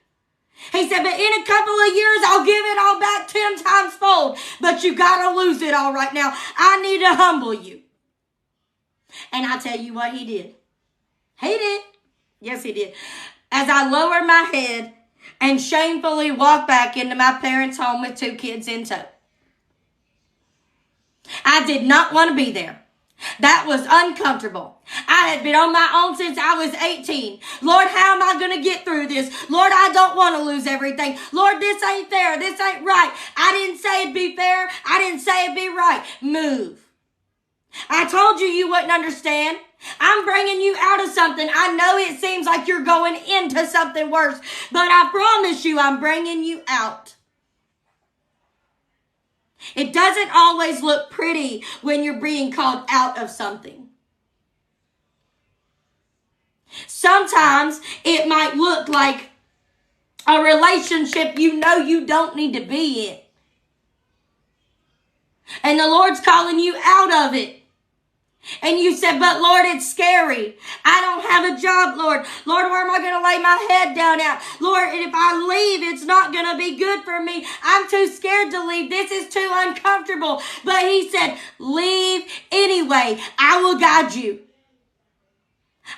Speaker 1: He said, but in a couple of years, I'll give it all back 10 times fold, but you got to lose it all right now. I need to humble you. And I'll tell you what he did. He did. Yes, he did. As I lowered my head and shamefully walked back into my parents' home with 2 kids in tow. I did not want to be there. That was uncomfortable. I had been on my own since I was 18. Lord, how am I going to get through this? Lord, I don't want to lose everything. Lord, this ain't fair. This ain't right. I didn't say it'd be fair. I didn't say it'd be right. Move. I told you wouldn't understand. I'm bringing you out of something. I know it seems like you're going into something worse, but I promise you I'm bringing you out. It doesn't always look pretty when you're being called out of something. Sometimes it might look like a relationship you know you don't need to be in. And the Lord's calling you out of it. And you said, but Lord, it's scary. I don't have a job, Lord. Lord, where am I going to lay my head down at? Lord, if I leave, it's not going to be good for me. I'm too scared to leave. This is too uncomfortable. But he said, leave anyway. I will guide you.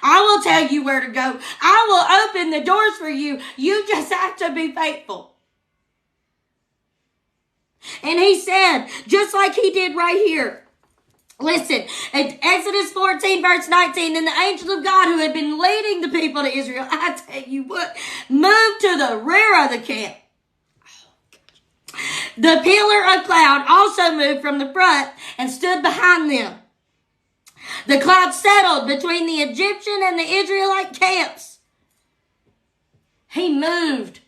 Speaker 1: I will tell you where to go. I will open the doors for you. You just have to be faithful. And he said, just like he did right here. Listen, in Exodus 14, verse 19, and the angel of God who had been leading the people to Israel, I tell you what, moved to the rear of the camp. The pillar of cloud also moved from the front and stood behind them. The cloud settled between the Egyptian and the Israelite camps. He moved.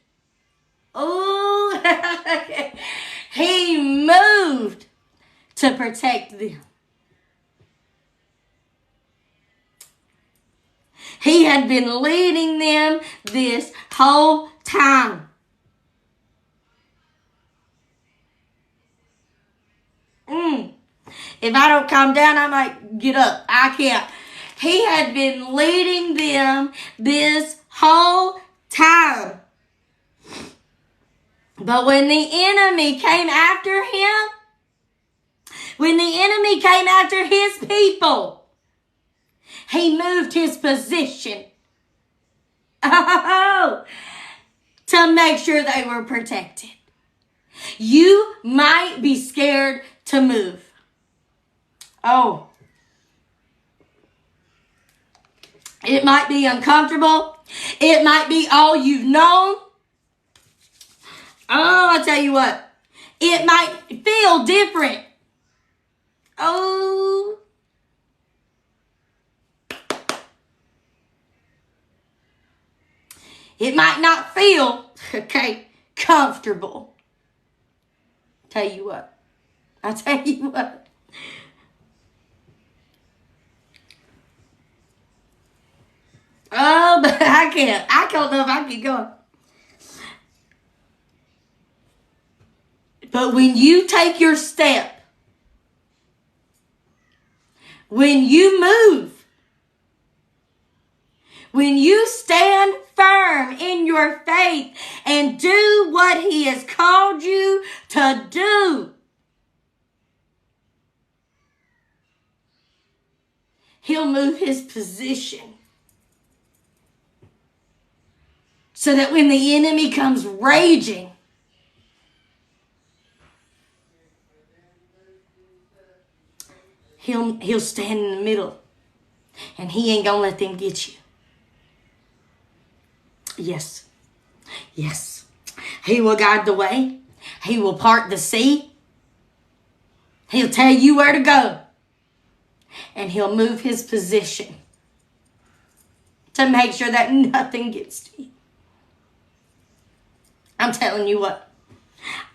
Speaker 1: Oh, he moved to protect them. He had been leading them this whole time. If I don't calm down, I might get up. I can't. He had been leading them this whole time. But when the enemy came after him, when the enemy came after his people, he moved his position to make sure they were protected. You might be scared to move. Oh. It might be uncomfortable. It might be all you've known. Oh, I'll tell you what. It might feel different. Oh. It might not feel, comfortable. Tell you what. I'll tell you what. Oh, but I can't. I don't know if I can go. But when you take your step, when you move, when you stand firm in your faith and do what he has called you to do, he'll move his position so that when the enemy comes raging, he'll stand in the middle and he ain't gonna let them get you. Yes. Yes. He will guide the way. He will part the sea. He'll tell you where to go. And he'll move his position to make sure that nothing gets to you. I'm telling you what.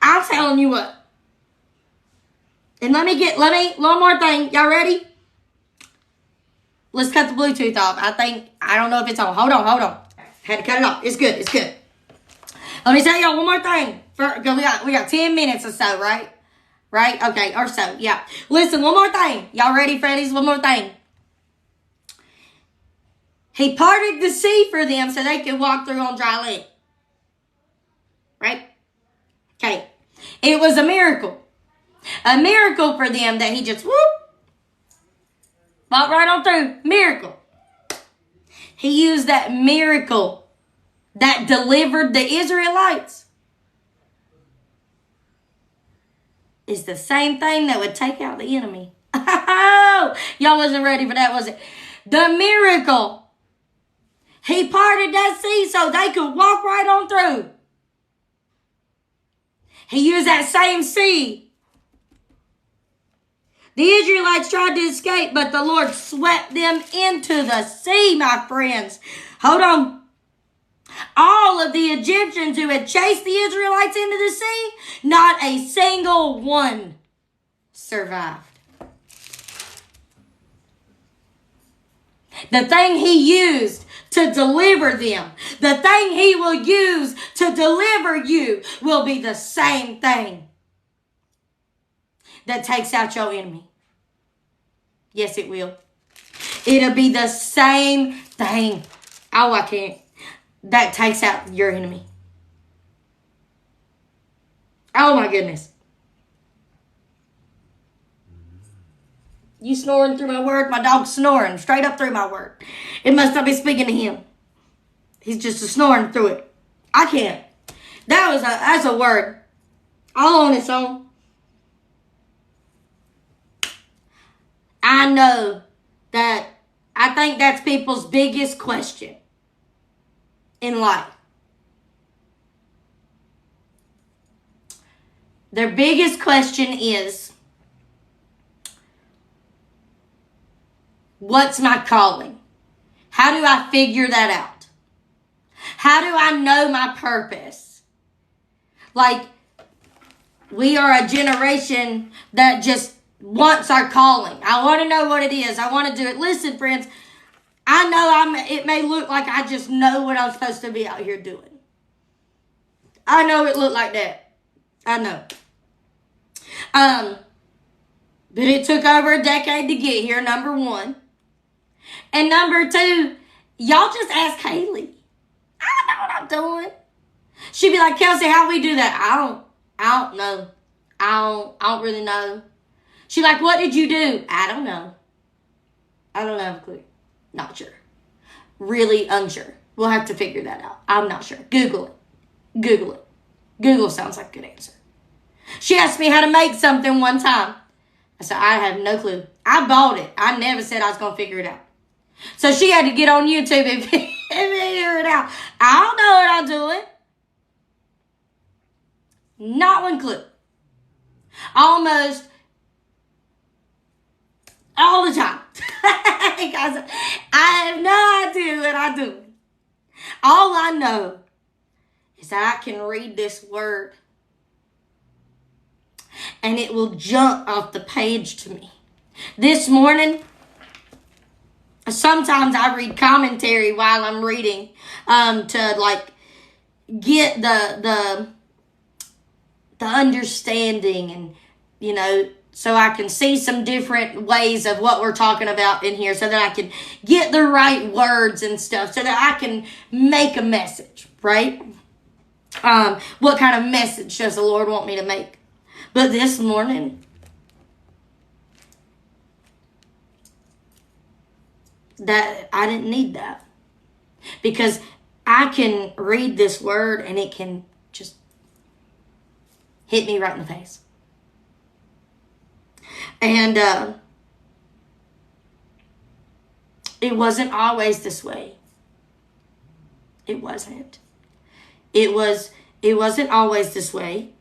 Speaker 1: I'm telling you what. And let me one more thing. Y'all ready? Let's cut the Bluetooth off. I don't know if it's on. Hold on. Had to cut it off. It's good. Let me tell y'all one more thing. We got 10 minutes or so, right? Right? Okay, or so, yeah. Listen, one more thing. Y'all ready, Freddies? One more thing. He parted the sea for them so they could walk through on dry land. Right? Okay. It was a miracle. A miracle for them that he just, whoop. Walk right on through. Miracle. He used that miracle that delivered the Israelites. It's the same thing that would take out the enemy. Y'all wasn't ready for that, was it? The miracle. He parted that sea so they could walk right on through. He used that same sea. The Israelites tried to escape, but the Lord swept them into the sea, my friends. Hold on. All of the Egyptians who had chased the Israelites into the sea, not a single one survived. The thing he used to deliver them, the thing he will use to deliver you will be the same thing that takes out your enemy. Yes, it will. It'll be the same thing. Oh, I can't. That takes out your enemy. Oh, my goodness. You snoring through my word? My dog's snoring straight up through my word. It must not be speaking to him. He's just snoring through it. I can't. That's a word. All on its own. I know that I think that's people's biggest question in life. Their biggest question is, what's my calling? How do I figure that out? How do I know my purpose? Like, we are a generation that just wants our calling. I want to know what it is. I want to do it. Listen, friends, I know it may look like I just know what I'm supposed to be out here doing. I know it looked like that. I know. But it took over a decade to get here, number one. And number two, y'all just ask Haley. I don't know what I'm doing. She'd be like, Kelsey, how we do that? I don't know. I don't really know. She's like, what did you do? I don't know. I don't have a clue. Not sure. Really unsure. We'll have to figure that out. I'm not sure. Google it. Google it. Google sounds like a good answer. She asked me how to make something one time. I said, I have no clue. I bought it. I never said I was going to figure it out. So she had to get on YouTube and figure it out. I don't know what I'm doing. Not one clue. Almost all the time. Because I have no idea what I'm doing. All I know is that I can read this word and it will jump off the page to me. This morning, sometimes I read commentary while I'm reading to like get the understanding, and you know, so I can see some different ways of what we're talking about in here, so that I can get the right words and stuff, so that I can make a message, right? What kind of message does the Lord want me to make? But this morning, that I didn't need that, because I can read this word and it can just hit me right in the face. And it wasn't always this way. It wasn't. It wasn't always this way.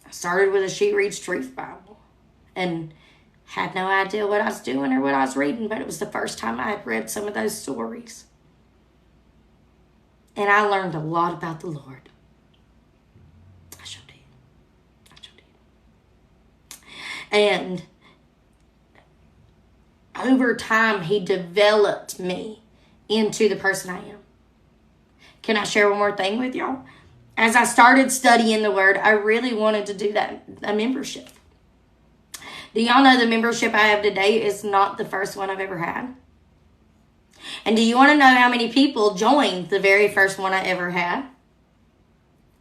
Speaker 1: I started with a She Reads Truth Bible and had no idea what I was doing or what I was reading, but it was the first time I had read some of those stories. And I learned a lot about the Lord. I sure did. And over time, he developed me into the person I am. Can I share one more thing with y'all? As I started studying the Word, I really wanted to do a membership. Do y'all know the membership I have today is not the first one I've ever had? And do you want to know how many people joined the very first one I ever had?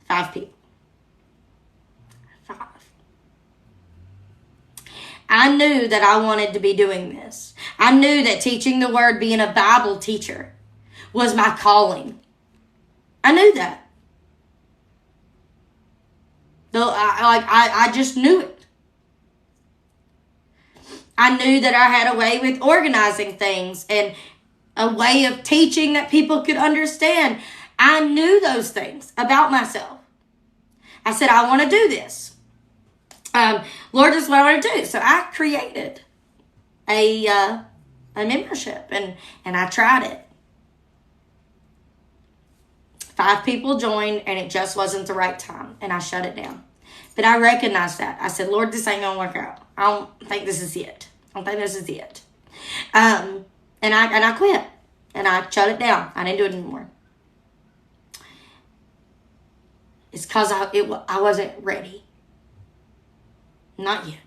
Speaker 1: 5 people. 5. I knew that I wanted to be doing this. I knew that teaching the word, being a Bible teacher, was my calling. I knew that. Though I just knew it. I knew that I had a way with organizing things and a way of teaching that people could understand. I knew those things about myself. I said, I want to do this. Lord, this is what I want to do. So I created a membership and I tried it. 5 people joined and it just wasn't the right time and I shut it down. But I recognized that. I said, Lord, this ain't going to work out. I don't think this is it. And I quit and I shut it down. I didn't do it anymore. It's because I wasn't ready. Not yet.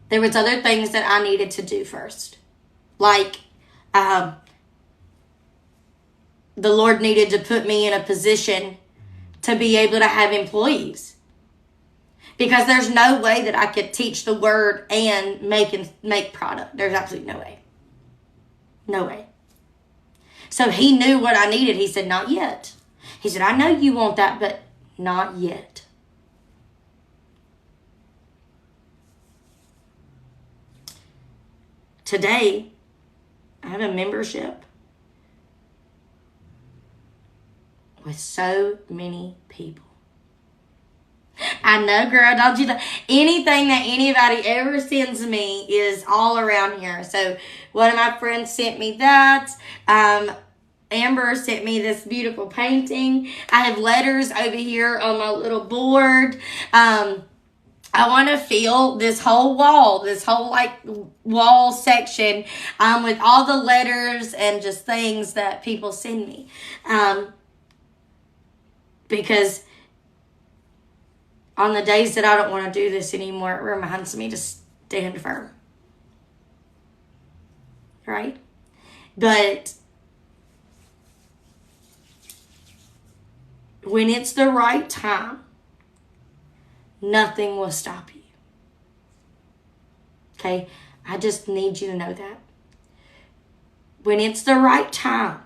Speaker 1: There was other things that I needed to do first. Like, the Lord needed to put me in a position to be able to have employees. Because there's no way that I could teach the word and make product. There's absolutely no way. No way. So he knew what I needed. He said, not yet. He said, I know you want that, but not yet. Today, I have a membership with so many people. I know, girl, don't you know? Anything that anybody ever sends me is all around here. So one of my friends sent me that. Amber sent me this beautiful painting. I have letters over here on my little board. I want to fill this whole wall section with all the letters and just things that people send me. Because on the days that I don't want to do this anymore, it reminds me to stand firm. Right? But when it's the right time, nothing will stop you. Okay? I just need you to know that. When it's the right time,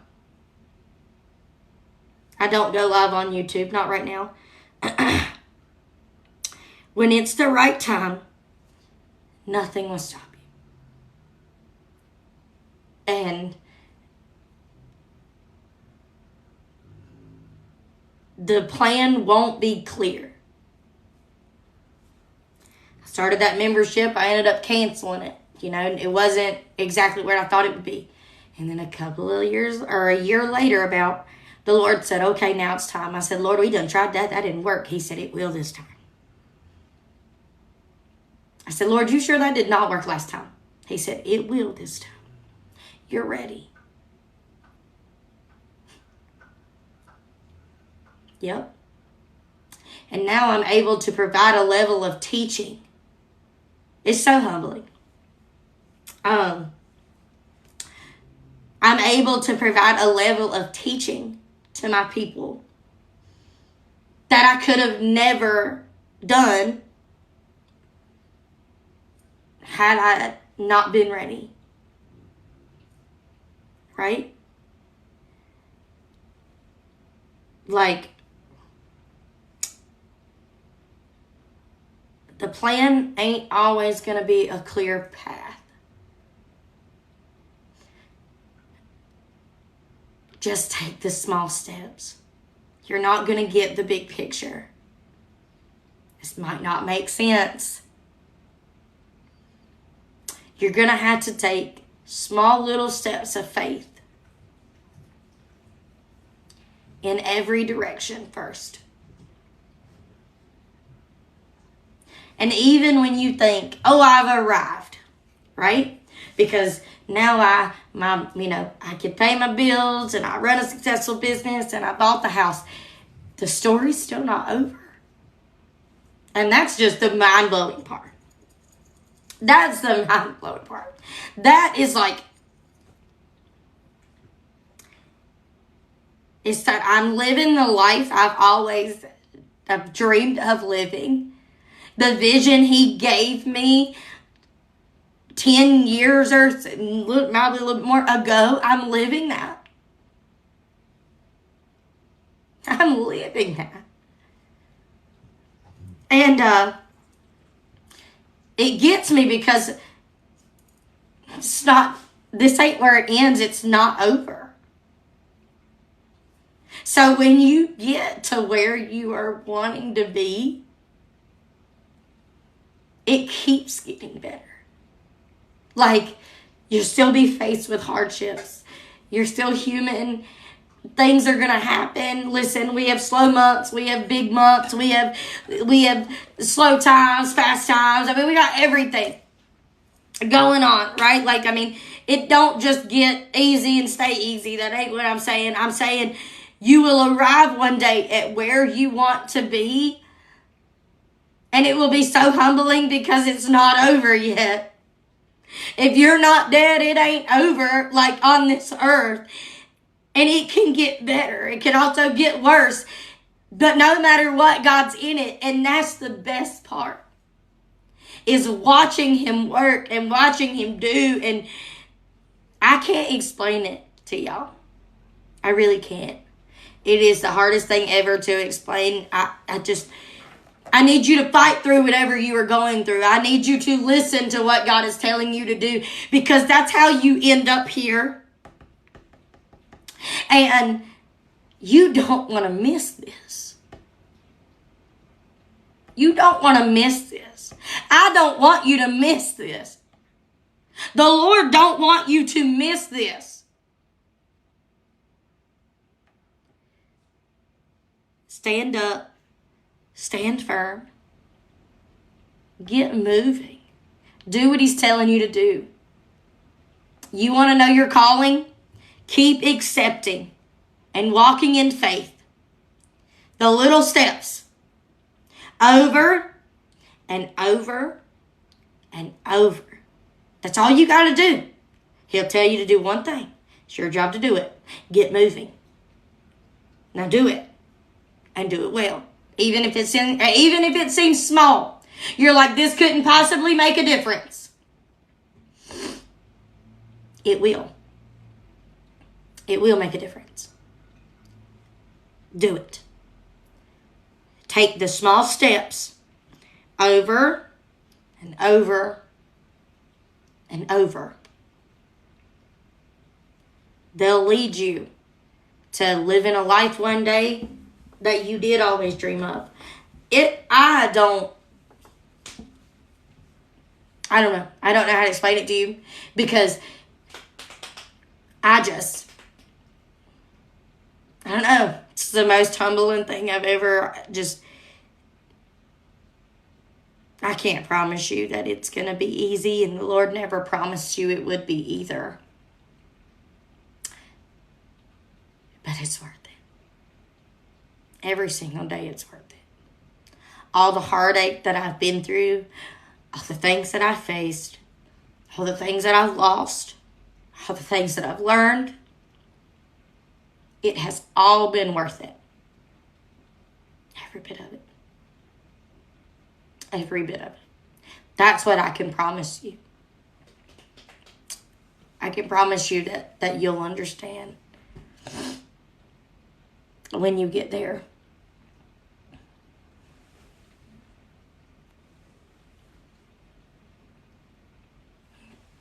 Speaker 1: I don't go live on YouTube, not right now. When it's the right time, nothing will stop you. And the plan won't be clear. I started that membership. I ended up canceling it. It wasn't exactly where I thought it would be. And then a couple of years, or a year later about, the Lord said, okay, now it's time. I said, Lord, we done tried that. That didn't work. He said, it will this time. I said, Lord, you sure that did not work last time? He said, it will this time. You're ready. Yep. And now I'm able to provide a level of teaching. It's so humbling. I'm able to provide a level of teaching to my people that I could have never done had I not been ready. Right? Like, the plan ain't always going to be a clear path. Just take the small steps. You're not going to get the big picture. This might not make sense. You're going to have to take small little steps of faith in every direction first. And even when you think, oh, I've arrived, right? Because now I can pay my bills and I run a successful business and I bought the house. The story's still not over. And that's just the mind-blowing part. That's the mind-blowing part. That is like, it's that I'm living the life I've dreamed of living. the vision he gave me 10 years or probably a little more ago, I'm living that. I'm living that. And it gets me because this ain't where it ends. It's not over. So when you get to where you are wanting to be, it keeps getting better. Like, you'll still be faced with hardships. You're still human. Things are going to happen. Listen, we have slow months. We have big months. We have slow times, fast times. I mean, we got everything going on, right? Like, I mean, it don't just get easy and stay easy. That ain't what I'm saying. I'm saying you will arrive one day at where you want to be, and it will be so humbling because it's not over yet. If you're not dead, it ain't over, like on this earth. And it can get better. It can also get worse. But no matter what, God's in it. And that's the best part. Is watching him work and watching him do. And I can't explain it to y'all. I really can't. It is the hardest thing ever to explain. I need you to fight through whatever you are going through. I need you to listen to what God is telling you to do, because that's how you end up here. And you don't want to miss this. You don't want to miss this. I don't want you to miss this. The Lord don't want you to miss this. Stand up. Stand firm. Get moving. Do what he's telling you to do. You want to know your calling? Keep accepting and walking in faith. The little steps. Over and over and over. That's all you got to do. He'll tell you to do one thing. It's your job to do it. Get moving. Now do it. And do it well. Even if it seems small. You're like, this couldn't possibly make a difference. It will. It will make a difference. Do it. Take the small steps over and over and over. They'll lead you to living a life one day that you did always dream of. I don't know. I don't know how to explain it to you, because I don't know. It's the most humbling thing I've ever I can't promise you that it's going to be easy, and the Lord never promised you it would be either. But it's worth it. Every single day it's worth it. All the heartache that I've been through, all the things that I've faced, all the things that I've lost, all the things that I've learned, it has all been worth it. Every bit of it. Every bit of it. That's what I can promise you. I can promise you that you'll understand when you get there.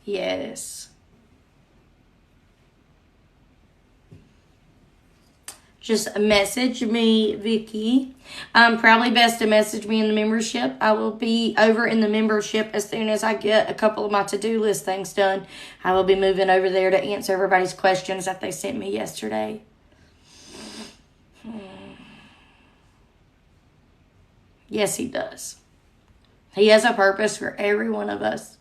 Speaker 1: Yes. Just message me, Vicky. Probably best to message me in the membership. I will be over in the membership as soon as I get a couple of my to-do list things done. I will be moving over there to answer everybody's questions that they sent me yesterday. Yes, he does. He has a purpose for every one of us.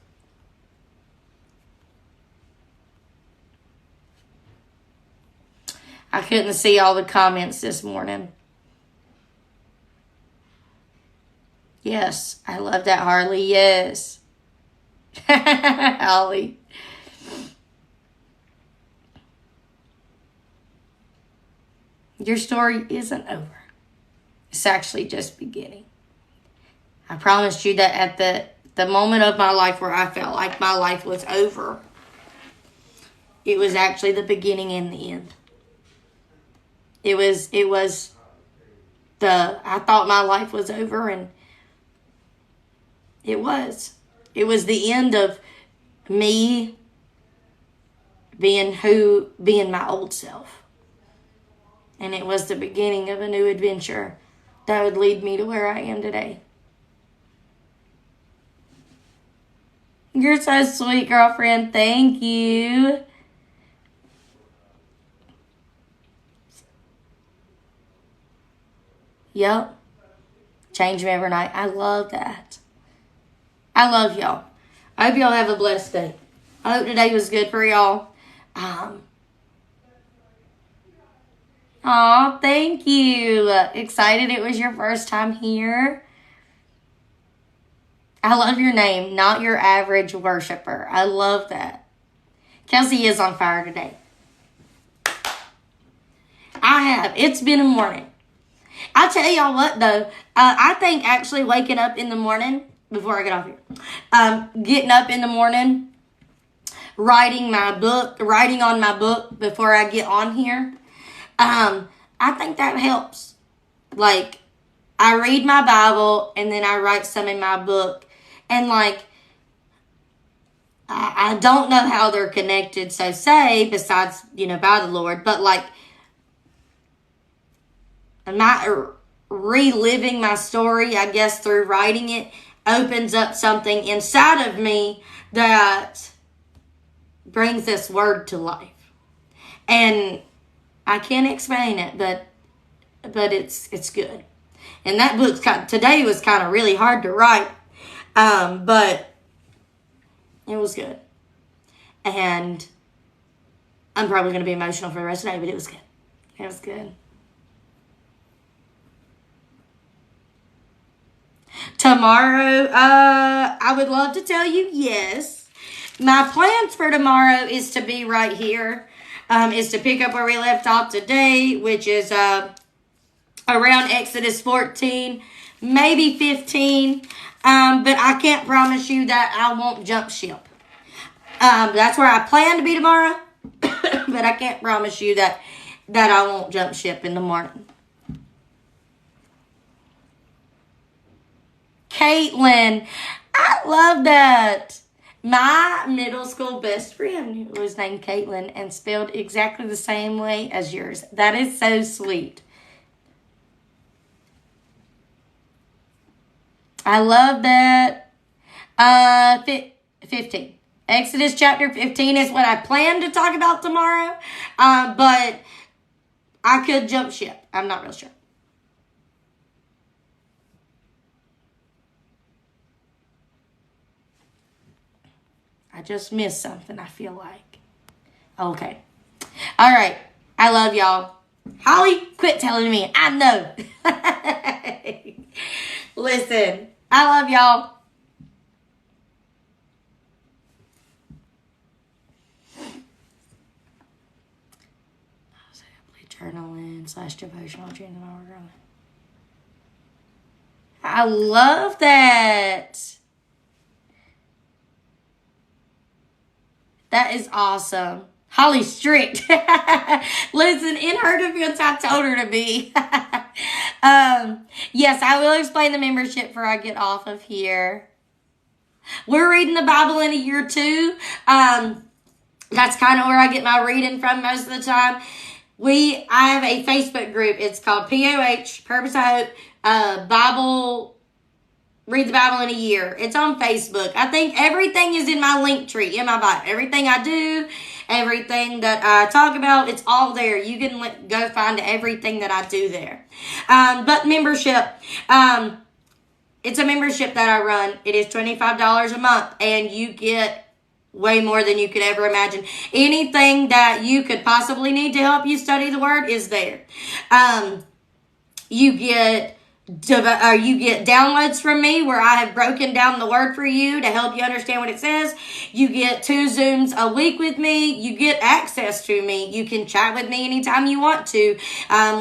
Speaker 1: I couldn't see all the comments this morning. Yes, I love that, Harley. Yes. Holly. Your story isn't over. It's actually just beginning. I promised you that at the moment of my life where I felt like my life was over, it was actually the beginning and the end. It was I thought my life was over, and it was. It was the end of me being my old self. And it was the beginning of a new adventure that would lead me to where I am today. You're so sweet, girlfriend. Thank you. Yep. Change me every night. I love that. I love y'all. I hope y'all have a blessed day. I hope today was good for y'all. Thank you. Excited it was your first time here. I love your name, not your average worshiper. I love that. Kelsey is on fire today. It's been a morning. I'll tell y'all what, though. I think actually waking up in the morning, before I get off here, getting up in the morning, writing on my book before I get on here, I think that helps. Like, I read my Bible, and then I write some in my book. And, like, I don't know how they're connected, so say, besides, by the Lord. But, like, reliving my story, I guess, through writing it, opens up something inside of me that brings this word to life. And I can't explain it, but it's good. And that book today was kind of really hard to write, but it was good. And I'm probably going to be emotional for the rest of the day, but it was good. It was good. Tomorrow, I would love to tell you yes. My plans for tomorrow is to be right here, is to pick up where we left off today, which is around Exodus 14, maybe 15, but I can't promise you that I won't jump ship. That's where I plan to be tomorrow, but I can't promise you that I won't jump ship in the morning. Caitlin, I love that. My middle school best friend was named Caitlin and spelled exactly the same way as yours. That is so sweet. I love that. 15. Exodus chapter 15 is what I plan to talk about tomorrow. But I could jump ship. I'm not real sure. I just missed something, I feel like. Okay. All right. I love y'all. Holly, quit telling me. I know. Listen, I love y'all. Journaling/devotional. I love that. That is awesome. Holly's strict. Listen, in her defense, I told her to be. Yes, I will explain the membership before I get off of here. We're reading the Bible in a year too. That's kind of where I get my reading from most of the time. I have a Facebook group. It's called POH, Purpose of Hope, Bible. Read the Bible in a year. It's on Facebook. I think everything is in my link tree, in my bio. Everything I do, everything that I talk about, it's all there. You can go find everything that I do there. But membership, it's a membership that I run. It is $25 a month, and you get way more than you could ever imagine. Anything that you could possibly need to help you study the Word is there. You get You get downloads from me where I have broken down the word for you to help you understand what it says. You get 2 Zooms a week with me. You get access to me. You can chat with me anytime you want to.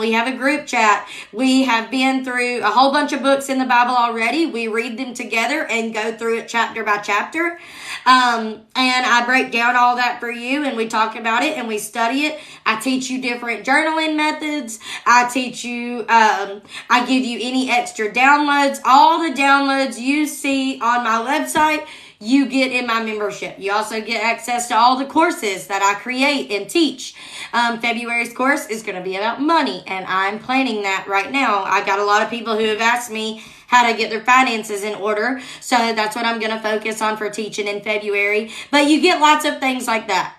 Speaker 1: We have a group chat. We have been through a whole bunch of books in the Bible already. We read them together and go through it chapter by chapter. And I break down all that for you, and we talk about it and we study it. I teach you different journaling methods. I teach you, I give you any extra downloads. All the downloads you see on my website, you get in my membership. You also get access to all the courses that I create and teach. February's course is going to be about money, and I'm planning that right now. I got a lot of people who have asked me how to get their finances in order, so that's what I'm going to focus on for teaching in February. But you get lots of things like that.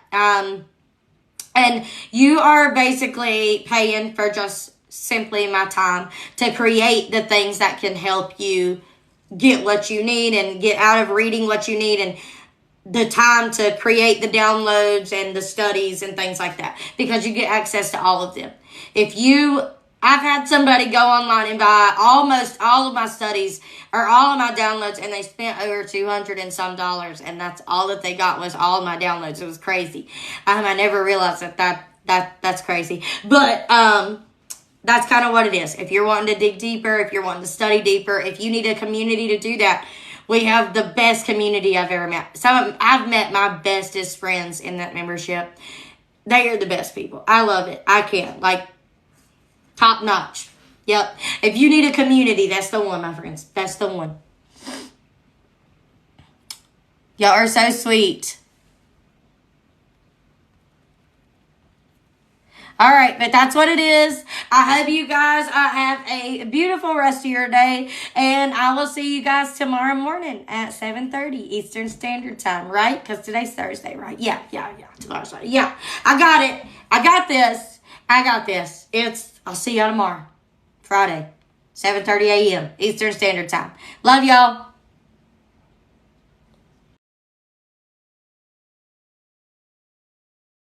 Speaker 1: And you are basically paying for just simply my time to create the things that can help you get what you need and get out of reading what you need, and the time to create the downloads and the studies and things like that, because you get access to all of them. I've had somebody go online and buy almost all of my studies or all of my downloads, and they spent over $200 and some, and that's all that they got was all of my downloads. It was crazy. I never realized that's crazy, but that's kind of what it is. If you're wanting to dig deeper, if you're wanting to study deeper, if you need a community to do that, we have the best community I've ever met. I've met my bestest friends in that membership. They are the best people. I love it. I can't. Top notch. Yep. If you need a community, that's the one, my friends. That's the one. Y'all are so sweet. All right, but that's what it is. I hope you guys have a beautiful rest of your day, and I will see you guys tomorrow morning at 7:30 Eastern Standard Time, right? Because today's Thursday, right? Yeah. Tomorrow's Friday. Yeah, I got it. I got this. I'll see y'all tomorrow, Friday, 7:30 a.m. Eastern Standard Time. Love y'all.